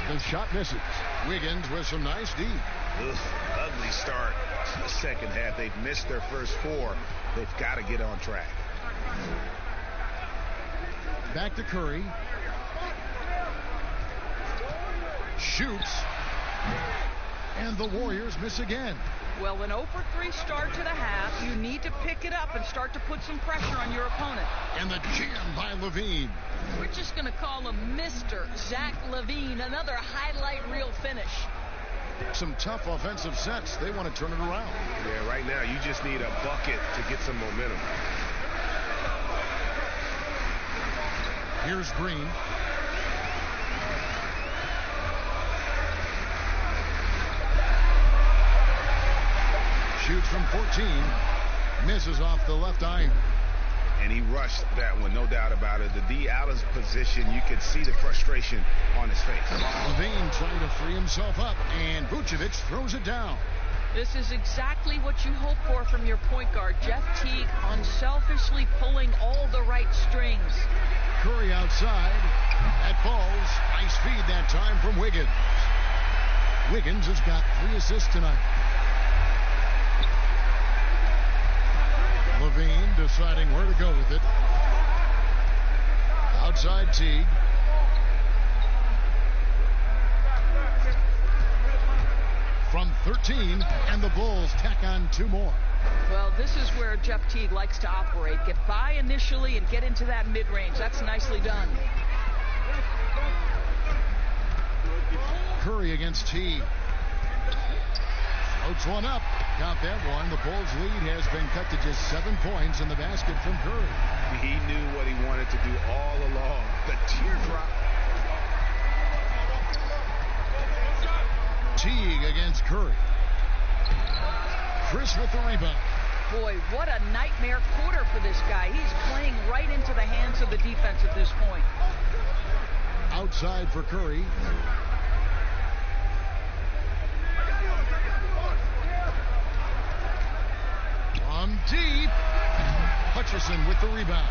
B: The shot misses. Wiggins with some nice D.
C: Ugly start to the second half. They've missed their first four. They've got to get on track.
B: Back to Curry. Shoots. And the Warriors miss again.
A: Well, an 0 for 3 start to the half. You need to pick it up and start to put some pressure on your opponent.
B: And the jam by Levine.
A: We're just going to call him Mr. Zach Levine. Another highlight reel finish.
B: Some tough offensive sets. They want to turn it around.
C: Yeah, right now you just need a bucket to get some momentum.
B: Here's Green. Shoots from 14. Misses off the left iron.
C: And he rushed that one, no doubt about it. The D out of position, you could see the frustration on his face.
B: Levine trying to free himself up, and Vucevic throws it down.
A: This is exactly what you hope for from your point guard, Jeff Teague, unselfishly pulling all the right strings.
B: Curry outside. That falls. Nice feed that time from Wiggins. Wiggins has got 3 assists tonight. Levine deciding where to go with it. Outside Teague. From 13, and the Bulls tack on 2 more.
A: Well, this is where Jeff Teague likes to operate. Get by initially and get into that mid-range. That's nicely done.
B: Curry against Teague. Floats one up. Got that one. The Bulls' lead has been cut to just 7 points in the basket from Curry.
C: He knew what he wanted to do all along. The teardrop.
B: Teague against Curry. Chris with the rebound.
A: Boy, what a nightmare quarter for this guy. He's playing right into the hands of the defense at this point.
B: Outside for Curry. From deep. Hutchison with the rebound.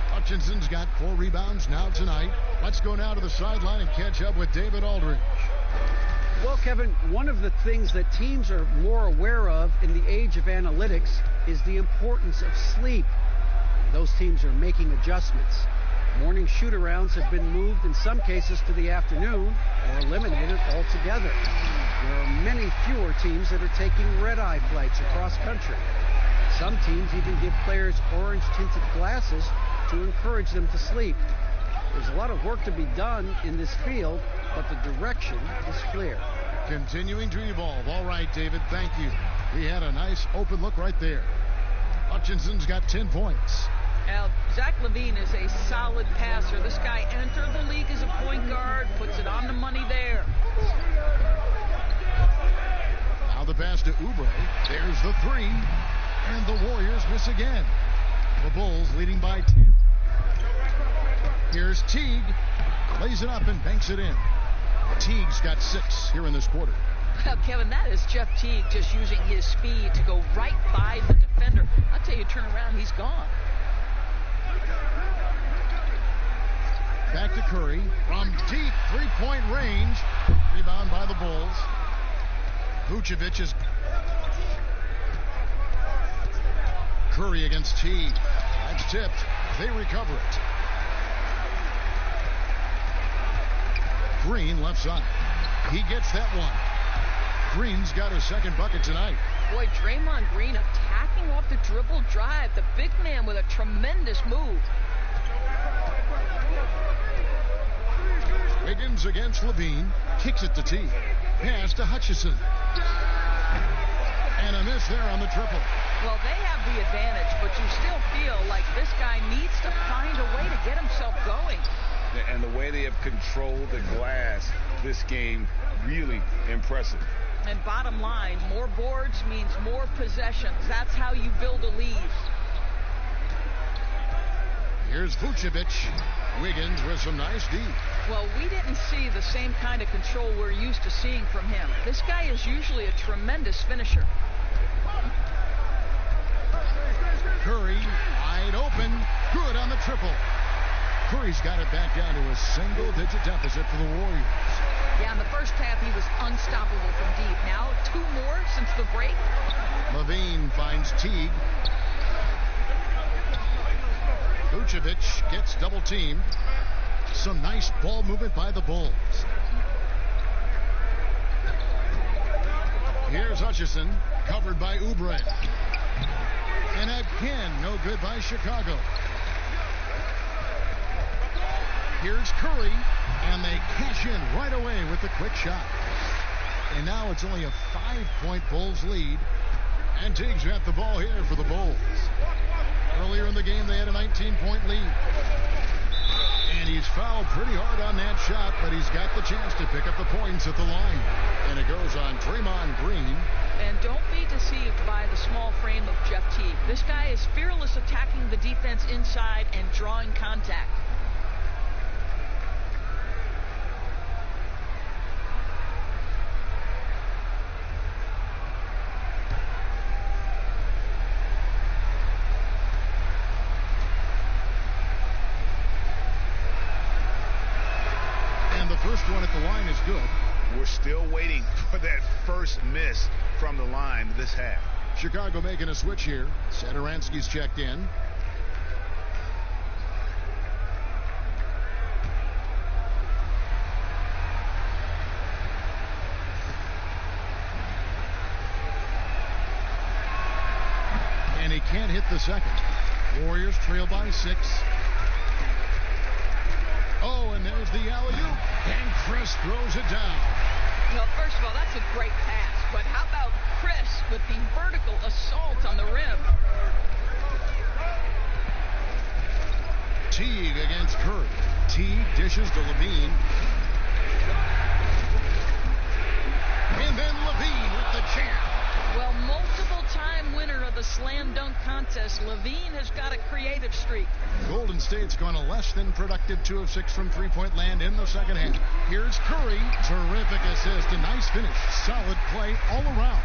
B: Hutchinson's got 4 rebounds now tonight. Let's go now to the sideline and catch up with David Aldridge.
D: Well, Kevin, one of the things that teams are more aware of in the age of analytics is the importance of sleep. Those teams are making adjustments. Morning shoot-arounds have been moved in some cases to the afternoon or eliminated altogether. There are many fewer teams that are taking red-eye flights across country. Some teams even give players orange-tinted glasses to encourage them to sleep. There's a lot of work to be done in this field, but the direction is clear.
B: Continuing to evolve. All right, David, thank you. He had a nice open look right there. Hutchinson's got 10 points.
A: Now, Zach Levine is a solid passer. This guy entered the league as a point guard, puts it on the money there.
B: Now the pass to Oubre. There's the 3. And the Warriors miss again. The Bulls leading by 10. Here's Teague. Lays it up and banks it in. Teague's got 6 here in this quarter.
A: Well, Kevin, that is Jeff Teague just using his speed to go right by the defender. I'll tell you, turn around, he's gone.
B: Back to Curry from deep 3-point range. Rebound by the Bulls. Vucevic is... Curry against Teague. That's tipped. They recover it. Green left side. He gets that one. Green's got his second bucket tonight.
A: Boy, Draymond Green attacking off the dribble drive. The big man with a tremendous move.
B: Wiggins against Levine. Kicks it to Teague. Pass to Hutchison. And And a miss there on the triple.
A: Well, they have the advantage, but you still feel like this guy needs to find a way to get himself going.
C: And the way they have controlled the glass this game, really impressive.
A: And bottom line, more boards means more possessions. That's how you build a lead.
B: Here's Vucevic. Wiggins with some nice D.
A: Well, we didn't see the same kind of control we're used to seeing from him. This guy is usually a tremendous finisher.
B: Curry, wide open, good on the triple. Curry's got it back down to a single-digit deficit for the Warriors.
A: Yeah, in the first half, he was unstoppable from deep. Now, 2 more since the break.
B: Levine finds Teague. Vucevic gets double-teamed. Some nice ball movement by the Bulls. Here's Hutchison, covered by Oubre. And again, no good by Chicago. Here's Curry, and they cash in right away with the quick shot. And now it's only a 5-point Bulls lead. And Teague's got the ball here for the Bulls. Earlier in the game, they had a 19-point lead. And he's fouled pretty hard on that shot, but he's got the chance to pick up the points at the line. And it goes on Draymond Green.
A: And don't be deceived by the small frame of Jeff Teague. This guy is fearless attacking the defense inside and drawing contact.
B: First one at the line is good.
C: We're still waiting for that first miss from the line this half.
B: Chicago making a switch here. Satoransky's checked in. And he can't hit the second. Warriors trail by 6. Oh, and there's the alley-oop. And Chris throws it down.
A: Well, first of all, that's a great pass. But how about Chris with the vertical assault on the rim?
B: Teague against Curry. Teague dishes to Levine. And then Levine with the jam.
A: Well, multiple-time winner of the slam dunk contest, Levine has got a creative streak.
B: Golden State's gone a less than productive 2 of 6 from three-point land in the second half. Here's Curry. Terrific assist. A nice finish. Solid play all around.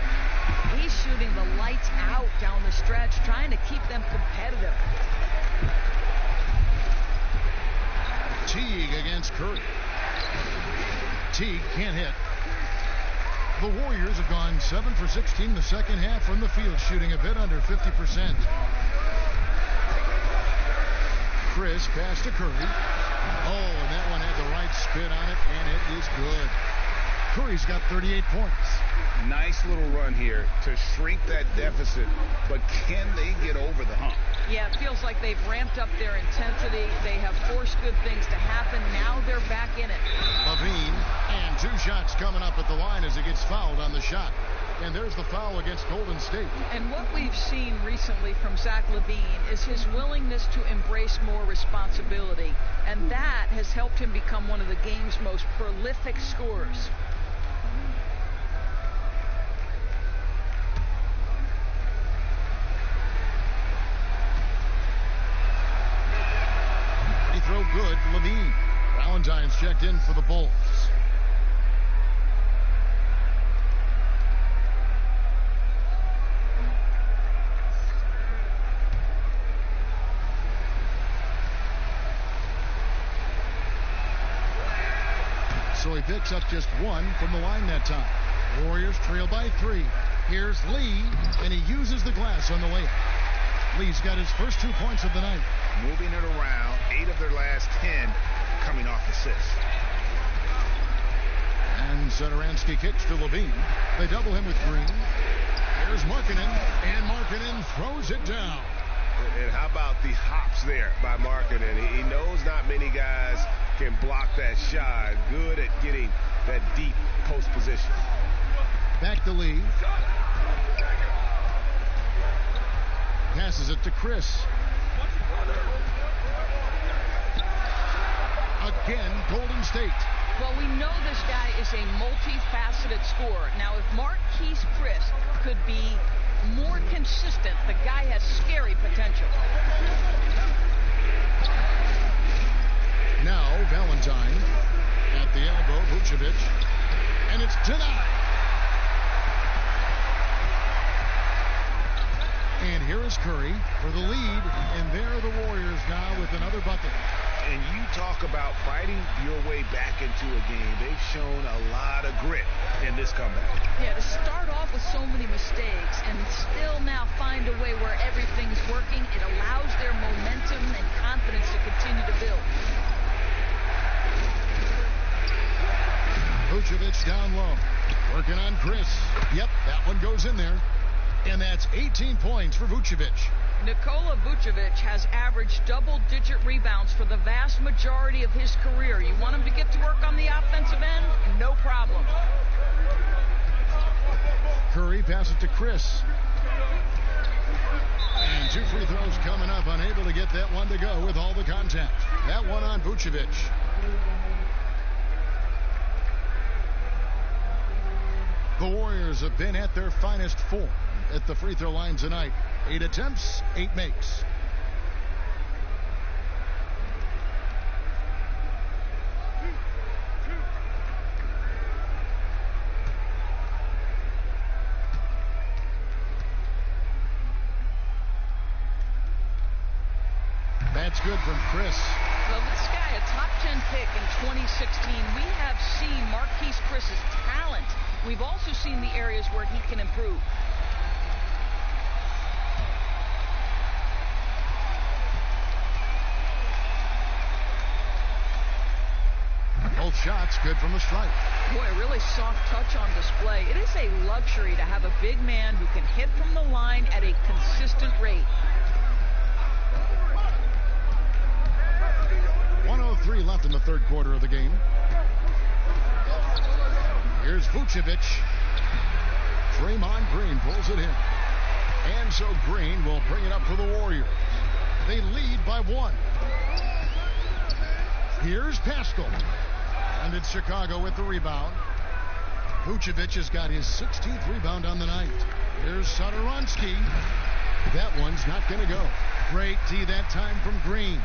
A: He's shooting the lights out down the stretch, trying to keep them competitive.
B: Teague against Curry. Teague can't hit. The Warriors have gone 7 for 16 the second half from the field, shooting a bit under 50%. Chris pass to Curry. Oh, and that one had the right spin on it, and it is good. Curry's got 38 points.
C: Nice little run here to shrink that deficit, but can they get over the hump?
A: Yeah, it feels like they've ramped up their intensity. They have forced good things to happen. Now they're back in it.
B: Levine, and 2 shots coming up at the line as he gets fouled on the shot. And there's the foul against Golden State.
A: And what we've seen recently from Zach LaVine is his willingness to embrace more responsibility. And that has helped him become one of the game's most prolific scorers.
B: Throw good, Levine. Valentine's checked in for the Bulls. So he picks up just 1 from the line that time. Warriors trail by 3. Here's Lee, and he uses the glass on the layup. Lee's got his first 2 points of the night.
C: Moving it around, 8 of their last 10 coming off assists.
B: And Satoransky kicks to Levine. They double him with Green. Here's Markkanen, and Markkanen throws it down.
C: And how about the hops there by Markkanen? He knows not many guys can block that shot. Good at getting that deep post position.
B: Back to Lee. Passes it to Chris. Again, Golden State.
A: Well, we know this guy is a multifaceted scorer. Now, if Marquise Chris could be more consistent, the guy has scary potential.
B: Now, Valentine at the elbow, Vucevic, and it's denied. And here is Curry for the lead, and there are the Warriors now with another bucket.
C: And you talk about fighting your way back into a game. They've shown a lot of grit in this comeback.
A: Yeah, to start off with so many mistakes and still now find a way where everything's working, it allows their momentum and confidence to continue to build.
B: Vucevic down low, working on Chris. Yep, that one goes in there. And that's 18 points for Vucevic.
A: Nikola Vucevic has averaged double-digit rebounds for the vast majority of his career. You want him to get to work on the offensive end? No problem.
B: Curry passes to Chris. And 2 free throws coming up, unable to get that one to go with all the contact. That one on Vucevic. The Warriors have been at their finest form at the free throw line tonight. 8 attempts, 8 makes. That's good from Chris.
A: Well, this guy, a top 10 pick in 2016, we have seen Marquise Chris's talent. We've also seen the areas where he can improve.
B: Both shots good from the stripe.
A: Boy, a really soft touch on display. It is a luxury to have a big man who can hit from the line at a consistent rate.
B: 1:03 left in the third quarter of the game. Here's Vucevic. Draymond Green pulls it in. And so Green will bring it up for the Warriors. They lead by 1. Here's Pascal. And it's Chicago with the rebound. Vucevic has got his 16th rebound on the night. Here's Satoransky. That one's not going to go. Great D that time from Green.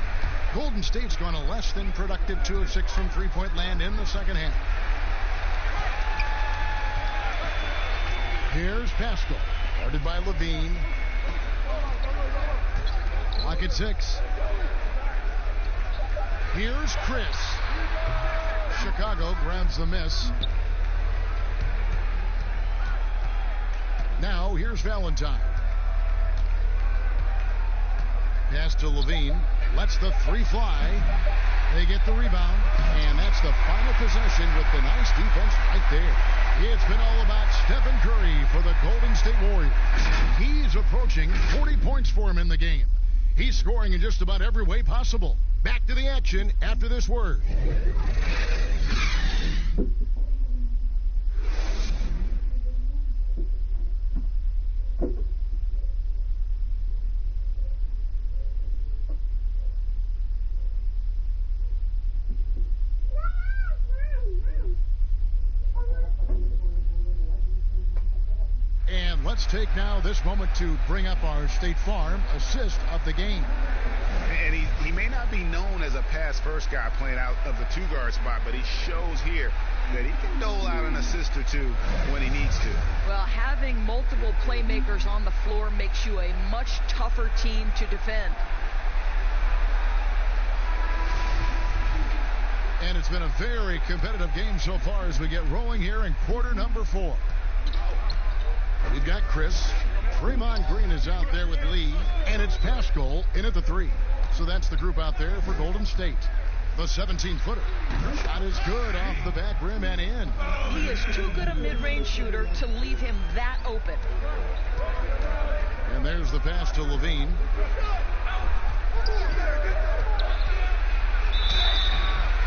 B: Golden State's gone a less than productive 2 of 6 from three-point land in the second half. Here's Pascal, guarded by Levine. Clock at 6. Here's Chris. Chicago grabs the miss. Now here's Valentine. Pass to Levine. Lets the 3 fly. They get the rebound. And that's the final possession with the nice defense right there. It's been all about Stephen Curry for the Golden State Warriors. He's approaching 40 points for him in the game. He's scoring in just about every way possible. Back to the action after this word. Let's take now this moment to bring up our State Farm assist of the game.
C: And he may not be known as a pass-first guy playing out of the 2-guard spot, but he shows here that he can dole out an assist or 2 when he needs to.
A: Well, having multiple playmakers on the floor makes you a much tougher team to defend.
B: And it's been a very competitive game so far as we get rolling here in quarter number 4. We've got Chris. Draymond Green is out there with Lee. And it's Pascal in at the 3. So that's the group out there for Golden State. The 17-footer. Shot is good off the back rim and in.
A: He is too good a mid-range shooter to leave him that open.
B: And there's the pass to Levine.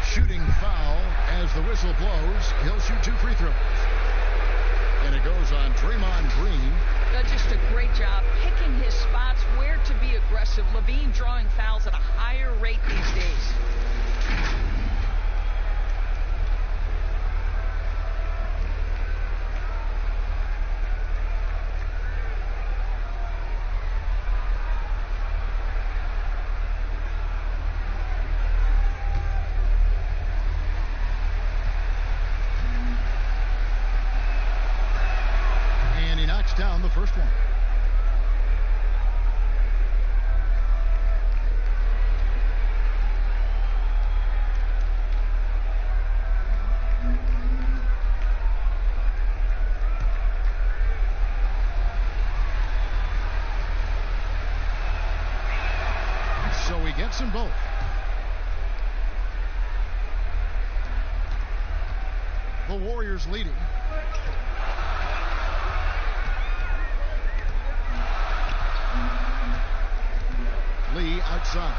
B: Shooting foul as the whistle blows. He'll shoot 2 free throws. And it goes on Draymond Green.
A: Just a great job picking his spots where to be aggressive. Levine drawing fouls at a higher rate these days.
B: Down the first one. So he gets them both. The Warriors leading. Lee outside.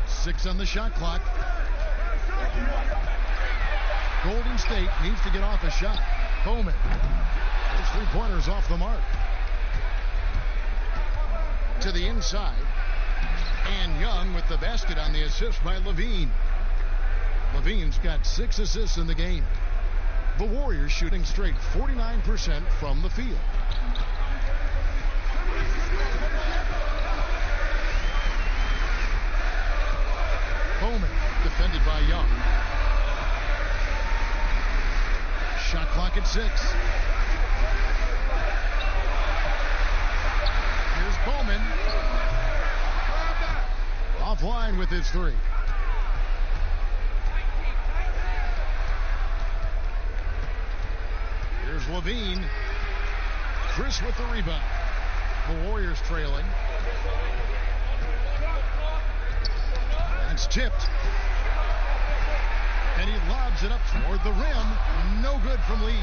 B: Six on the shot clock. Golden State needs to get off a shot. Bowman. His three-pointers off the mark. To the inside. And Young with the basket on the assist by Levine. Levine's got 6 assists in the game. The Warriors shooting straight 49% from the field. Bowman defended by Young. Shot clock at 6. Here's Bowman. Offline with his 3. Here's Levine. Chris with the rebound. The Warriors trailing. That's tipped. And he lobs it up toward the rim. No good from Lee.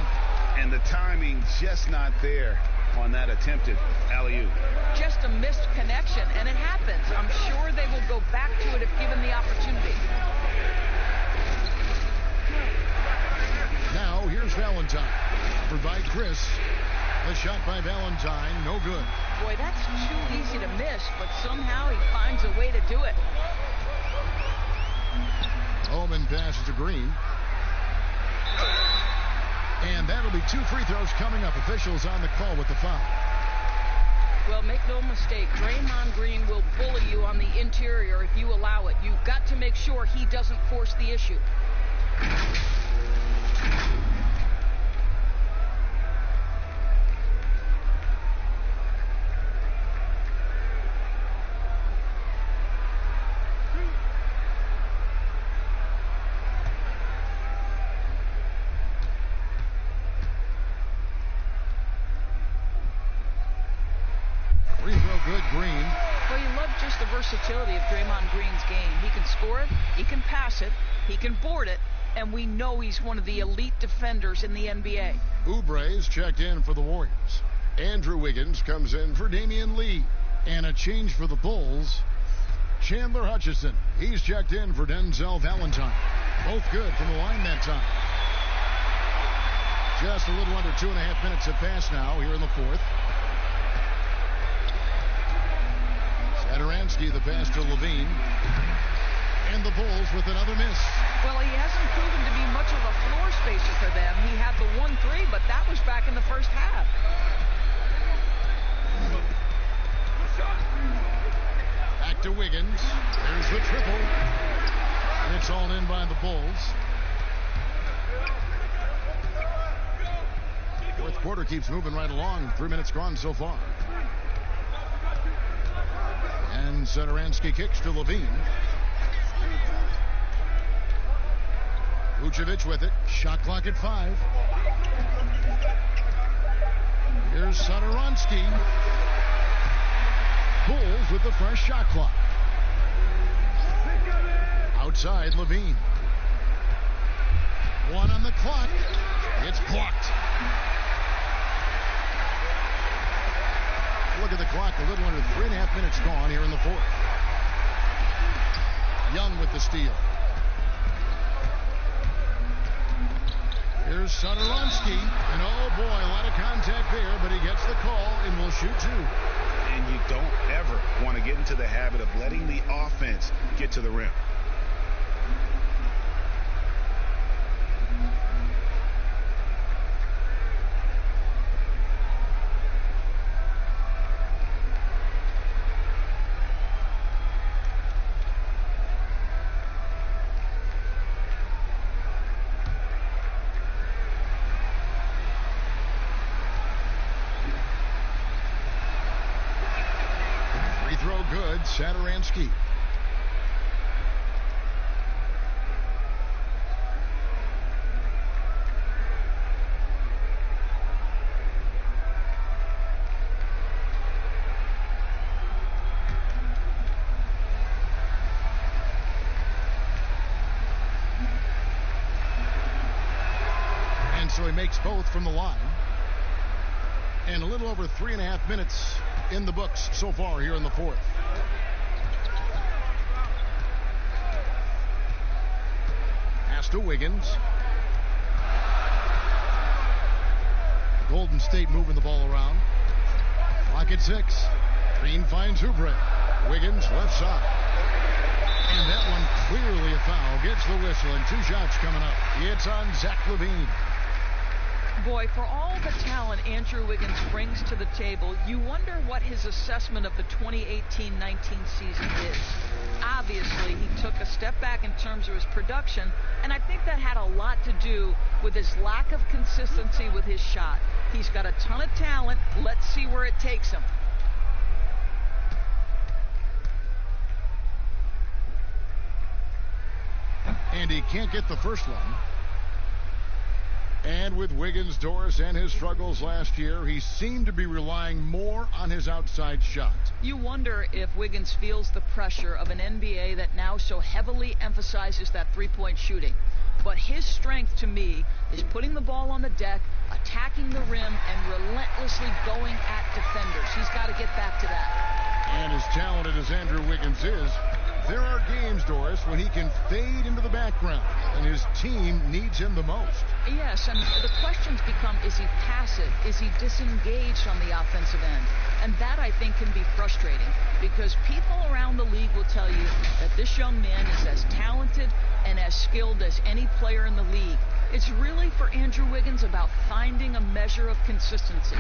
C: And the timing just not there on that attempted alley-oop.
A: Just a missed connection, and it happens. I'm sure they will go back to it if given the opportunity.
B: Now here's Valentine. Offered by Chris. The shot by Valentine, no good.
A: Boy, that's too easy to miss, but somehow he finds a way to do it.
B: Bowman passes to Green. And that'll be 2 free throws coming up. Officials on the call with the foul.
A: Well, make no mistake, Draymond Green will bully you on the interior if you allow it. You've got to make sure he doesn't force the issue.
B: Good, Green.
A: Well, you love just the versatility of Draymond Green's game. He can score it, he can pass it, he can board it, and we know he's one of the elite defenders in the NBA.
B: Oubre's checked in for the Warriors. Andrew Wiggins comes in for Damian Lee. And a change for the Bulls. Chandler Hutchison. He's checked in for Denzel Valentine. Both good from the line that time. Just a little under 2.5 minutes have passed now here in the fourth. Sadaransky, the pass to Levine. And the Bulls with another miss.
A: Well, he hasn't proven to be much of a floor spacer for them. He had the 1-3, but that was back in the first half.
B: Back to Wiggins. There's the triple. It's all in by the Bulls. Fourth quarter keeps moving right along. 3 minutes gone so far. And Sadaransky kicks to Levine. Vucevic with it. Shot clock at 5. Here's Sadaransky. Bulls with the fresh shot clock. Outside, Levine. 1 on the clock. It's blocked. Look at the clock. A little under 3.5 minutes gone here in the fourth. Young with the steal. Here's Sudoronsky, and oh boy, a lot of contact there, but he gets the call and will shoot two.
C: And you don't ever want to get into the habit of letting the offense get to the rim.
B: Satoransky. And so he makes both from the line. And a little over 3.5 minutes in the books so far here in the fourth. To Wiggins. Golden State moving the ball around. Clock at 6. Green finds Oubre. Wiggins left side. And that one clearly a foul. Gets the whistle and 2 shots coming up. It's on Zach LaVine.
A: Boy, for all the talent Andrew Wiggins brings to the table, you wonder what his assessment of the 2018-19 season is. Obviously, he took a step back in terms of his production, and I think that had a lot to do with his lack of consistency with his shot. He's got a ton of talent. Let's see where it takes him.
B: And he can't get the first one. And with Wiggins, Doris, and his struggles last year, he seemed to be relying more on his outside shot.
A: You wonder if Wiggins feels the pressure of an NBA that now so heavily emphasizes that three-point shooting. But his strength, to me, is putting the ball on the deck, attacking the rim, and relentlessly going at defenders. He's got to get back to that.
B: And as talented as Andrew Wiggins is, there are games, Doris, when he can fade into the background, and his team needs him the most.
A: Yes, and the questions become, is he passive? Is he disengaged on the offensive end? And that, I think, can be frustrating, because people around the league will tell you that this young man is as talented and as skilled as any player in the league. It's really, for Andrew Wiggins, about finding a measure of consistency.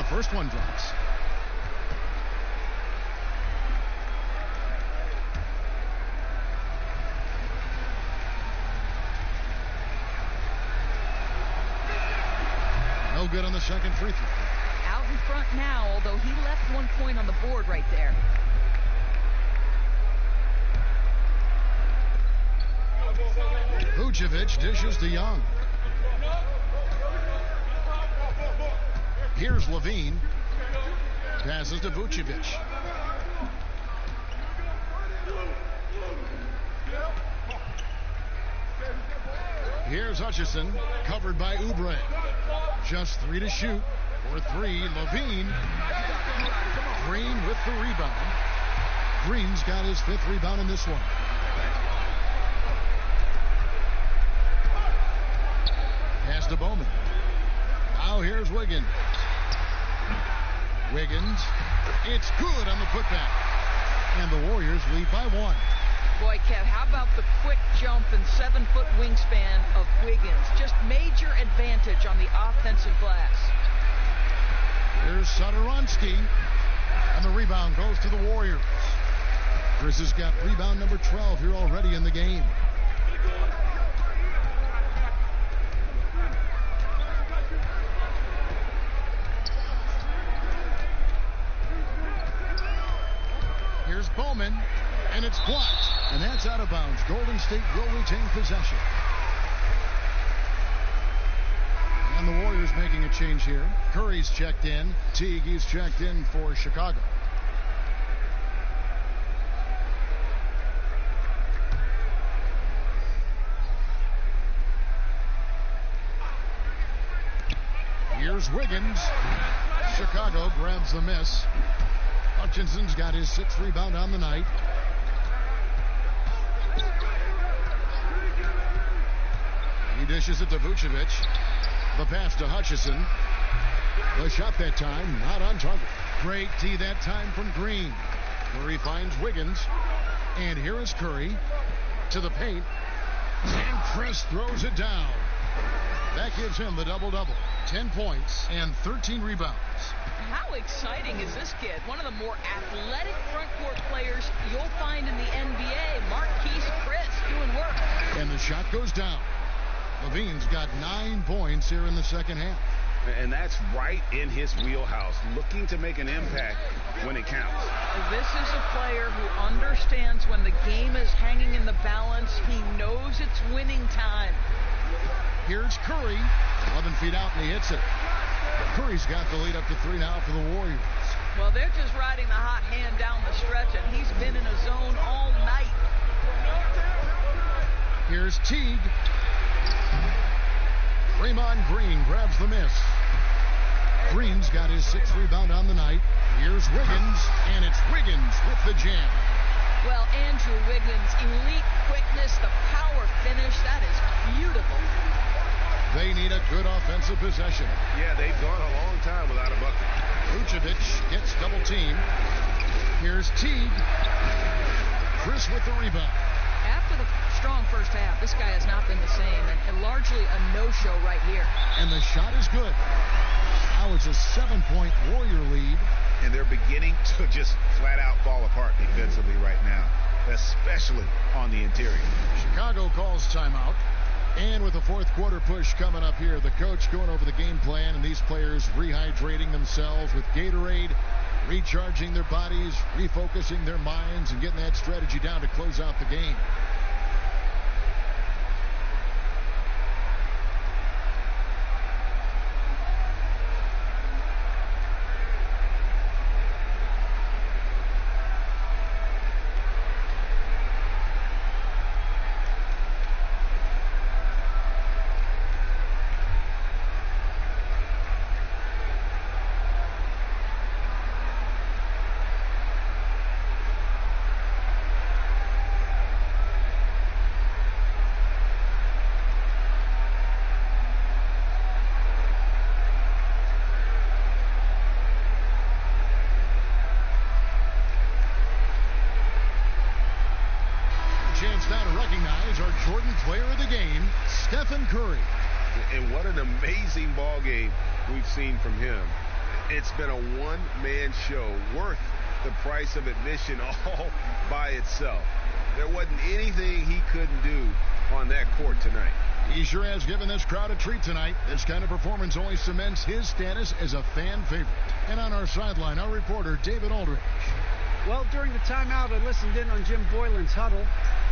B: First one drops. No good on the second free throw.
A: Out in front now, although he left 1 point on the board right there.
B: Vucevic dishes to Young. Here's LaVine. Passes to Vucevic. Here's Hutchison, covered by Oubre. Just 3 to shoot. For 3, LaVine. Green with the rebound. Green's got his 5th rebound in this one. Pass to Bowman. Now here's Wiggins. Wiggins. It's good on the putback. And the Warriors lead by 1.
A: Boy, Kev, how about the quick jump and 7-foot wingspan of Wiggins? Just major advantage on the offensive glass.
B: Here's Sudoronsky. And the rebound goes to the Warriors. Chris has got rebound number 12 here already in the game. Here's Bowman, and it's blocked, and that's out of bounds. Golden State will retain possession. And the Warriors making a change here. Curry's checked in. Teague is checked in for Chicago. Here's Wiggins. Chicago grabs the miss. Hutchinson's got his 6th rebound on the night. He dishes it to Vucevic. The pass to Hutchison. The shot that time, not on target. Great D that time from Green. Curry finds Wiggins. And here is Curry to the paint. And Chris throws it down. That gives him the double-double. 10 points and 13 rebounds.
A: How exciting is this kid? One of the more athletic front court players you'll find in the NBA. Marquise Chris doing work.
B: And the shot goes down. Levine's got 9 points here in the second half.
C: And that's right in his wheelhouse, looking to make an impact when it counts.
A: This is a player who understands when the game is hanging in the balance. He knows it's winning time.
B: Here's Curry, 11 feet out, and he hits it. Curry's got the lead up to 3 now for the Warriors.
A: Well, they're just riding the hot hand down the stretch, and he's been in a zone all night.
B: Here's Teague. Draymond Green grabs the miss. Green's got his 6th rebound on the night. Here's Wiggins, and it's Wiggins with the jam.
A: Well, Andrew Wiggins, elite quickness, the power finish, that is beautiful.
B: They need a good offensive possession.
C: Yeah, they've gone a long time without a bucket.
B: Vucevic gets double teamed. Here's Teague. Chris with the rebound.
A: After the strong first half, this guy has not been the same, and largely a no-show right here.
B: And the shot is good. Now it's a 7-point Warrior lead.
C: And they're beginning to just flat out fall apart defensively right now, especially on the interior.
B: Chicago calls timeout. And with the 4th quarter push coming up here, the coach going over the game plan, and these players rehydrating themselves with Gatorade, recharging their bodies, refocusing their minds, and getting that strategy down to close out the game. Now to recognize our Jordan player of the game, Stephen Curry.
C: And what an amazing ball game we've seen from him. It's been a one-man show worth the price of admission all by itself. There wasn't anything he couldn't do on that court tonight.
B: He sure has given this crowd a treat tonight. This kind of performance only cements his status as a fan favorite. And on our sideline, our reporter, David Aldridge.
D: Well, during the timeout, I listened in on Jim Boylan's huddle.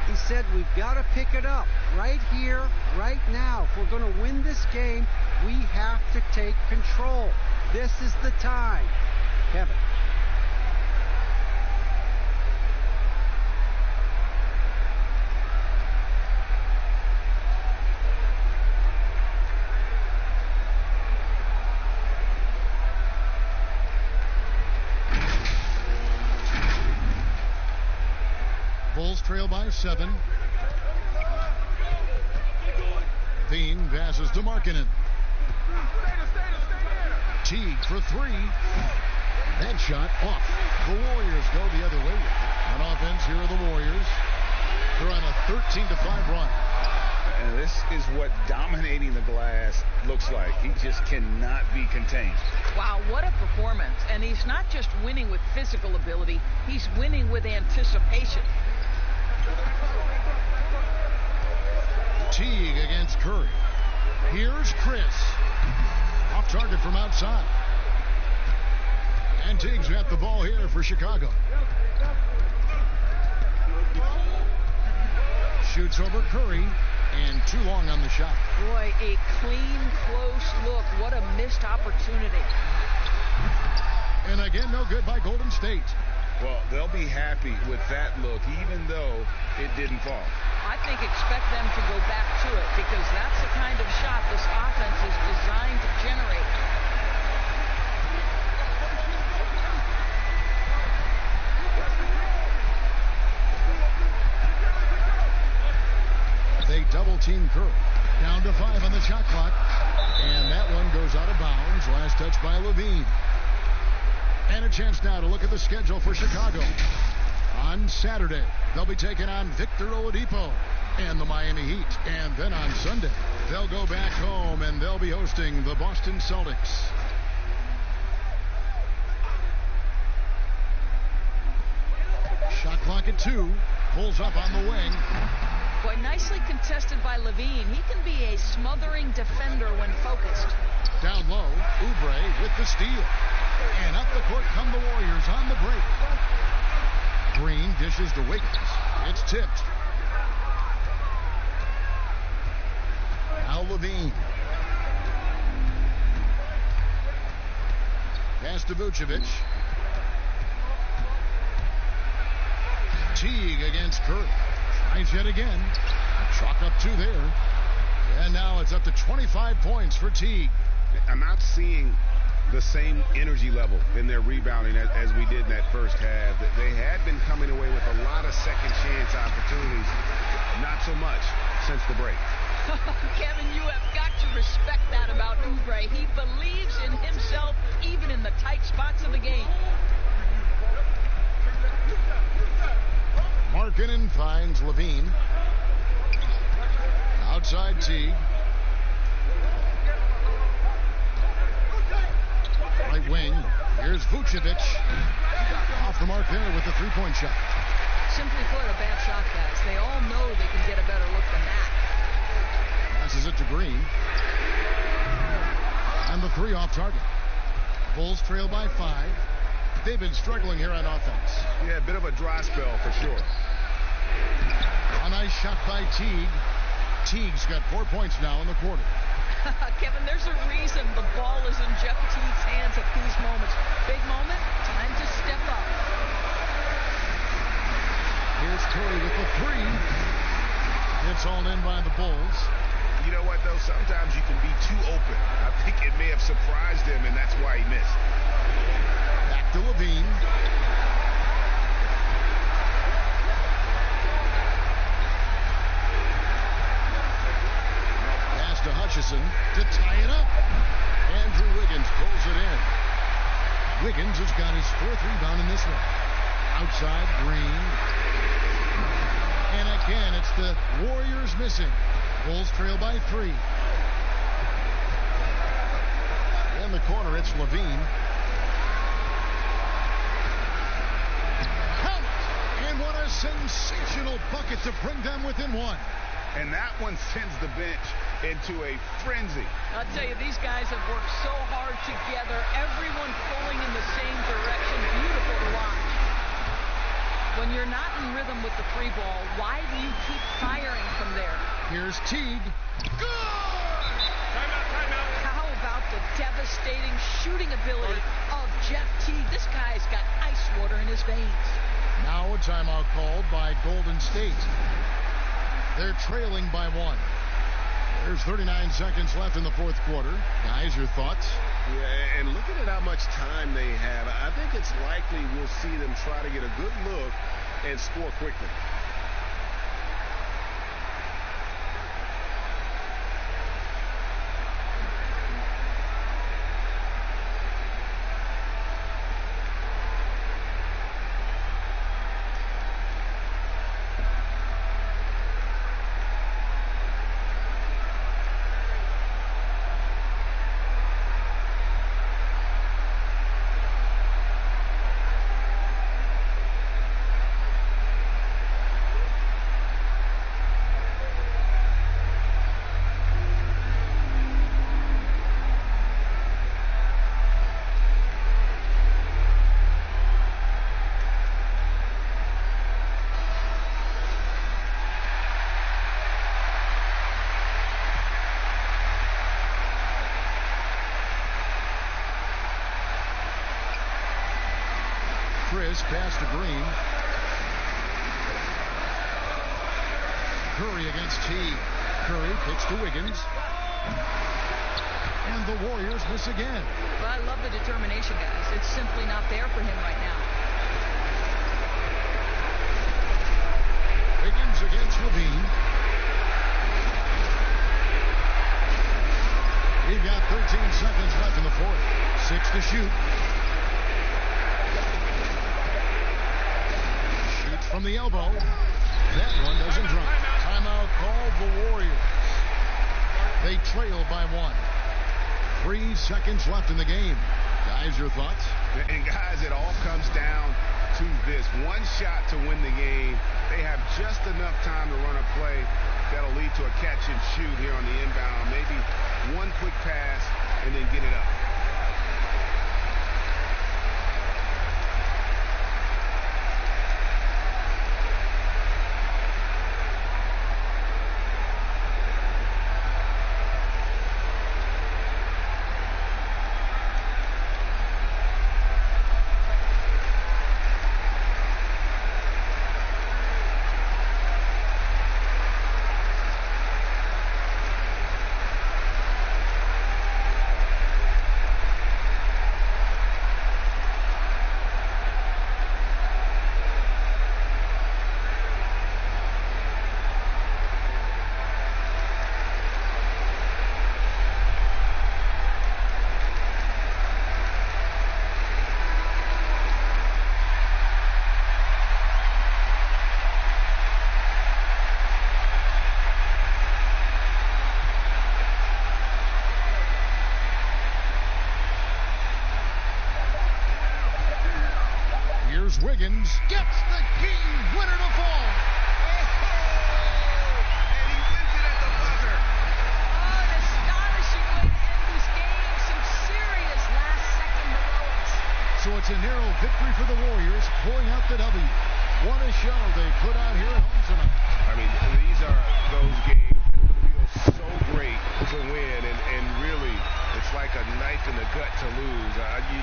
D: He said we've got to pick it up right here, right now. If we're going to win this game, we have to take control. This is the time. Kevin.
B: Bulls trail by 7. Thien passes to Markkanen. Teague for 3. That shot off. The Warriors go the other way. On offense, here are the Warriors. They're on a 13-5 run.
C: And this is what dominating the glass looks like. He just cannot be contained.
A: Wow, what a performance. And he's not just winning with physical ability, he's winning with anticipation.
B: Teague against Curry. Here's Chris. Off target from outside. And Teague's got the ball here for Chicago. Shoots over Curry. And too long on the shot.
A: Boy, a clean, close look. What a missed opportunity.
B: And again, no good by Golden State.
C: Well, they'll be happy with that look, even though it didn't fall.
A: I think expect them to go back to it because that's the kind of shot this offense is designed to generate.
B: they double-team Curry. Down to 5 on the shot clock. And that one goes out of bounds. Last touch by Levine. And a chance now to look at the schedule for Chicago. On Saturday, they'll be taking on Victor Oladipo and the Miami Heat. And then on Sunday, they'll go back home and they'll be hosting the Boston Celtics. Shot clock at 2. Pulls up on the wing.
A: Boy, nicely contested by Levine. He can be a smothering defender when focused.
B: Down low, Oubre with the steal. And up the court come the Warriors on the break. Green dishes to Wiggins. It's tipped. Now Levine. Pass to Vucevic. Teague against Curry. Tries yet again. Chalk up 2 there. And now it's up to 25 points for Teague.
C: I'm not seeing the same energy level in their rebounding as we did in that first half. They had been coming away with a lot of second chance opportunities. Not so much since the break.
A: Kevin, you have got to respect that about Oubre. He believes in himself even in the tight spots of the game.
B: Markkanen finds Levine. Outside Teague. Right wing. Here's Vucevic. Off the mark there with the three-point shot.
A: Simply put, a bad shot, guys. They all know they can get a better look than that.
B: Passes it to Green. And the 3 off target. Bulls trail by 5. They've been struggling here on offense.
C: Yeah, a bit of a dry spell for sure.
B: A nice shot by Teague. Teague's got 4 points now in the quarter.
A: Kevin, there's a reason the ball is in Jeff Teague's hands at these moments. Big moment, time to step up.
B: Here's Curry with the 3. It's all in by the Bulls.
C: You know what, though? Sometimes you can be too open. I think it may have surprised him, and that's why he missed.
B: Back to Levine. Pass to Hutchison to tie it up. Andrew Wiggins pulls it in. Wiggins has got his 4th rebound in this one. Outside, Green. And again, it's the Warriors missing. Bulls trail by 3. In the corner, it's Levine. Count! And what a sensational bucket to bring them within 1.
C: And that one sends the bench into a frenzy.
A: I'll tell you, these guys have worked so hard together. Everyone pulling in the same direction. Beautiful to watch. When you're not in rhythm with the 3 ball, why do you keep firing from there?
B: Here's Teague. Good!
A: Timeout. How about the devastating shooting ability of Jeff Teague? This guy's got ice water in his veins.
B: Now a timeout called by Golden State. They're trailing by 1. There's 39 seconds left in the 4th quarter. Guys, your thoughts?
C: Yeah, and looking at how much time they have, I think it's likely we'll see them try to get a good look and score quickly.
B: Pass to Green. Curry against Teague. Curry kicks to Wiggins. And the Warriors miss again.
A: Well, I love the determination, guys. It's simply not there for him right now.
B: Wiggins against Levine. seconds left in the fourth. 6 to shoot. Shoots from the elbow. That one doesn't drop. Timeout called the Warriors. They trail by 1. 3 seconds left in the game. Guys, your thoughts?
C: And guys, it all comes down to this. One shot to win the game. They have just enough time to run a play that'll lead to a catch and shoot here on the inbound. Maybe one quick pass and then get it up.
B: Wiggins gets the game winner to fall.
C: And he wins it at the buzzer.
A: Oh, an astonishing way to end this game. Some serious last-second heroics.
B: So it's a narrow victory for the Warriors, pulling out the W. What a show they put on here at home tonight.
C: I mean, these are those games that feel so great to win, and really, it's like a knife in the gut to lose.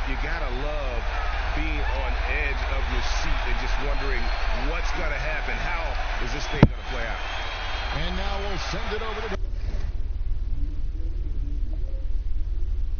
C: You gotta love being on edge of your seat and just wondering what's going to happen. How is this thing going to play out?
B: And now we'll send it over to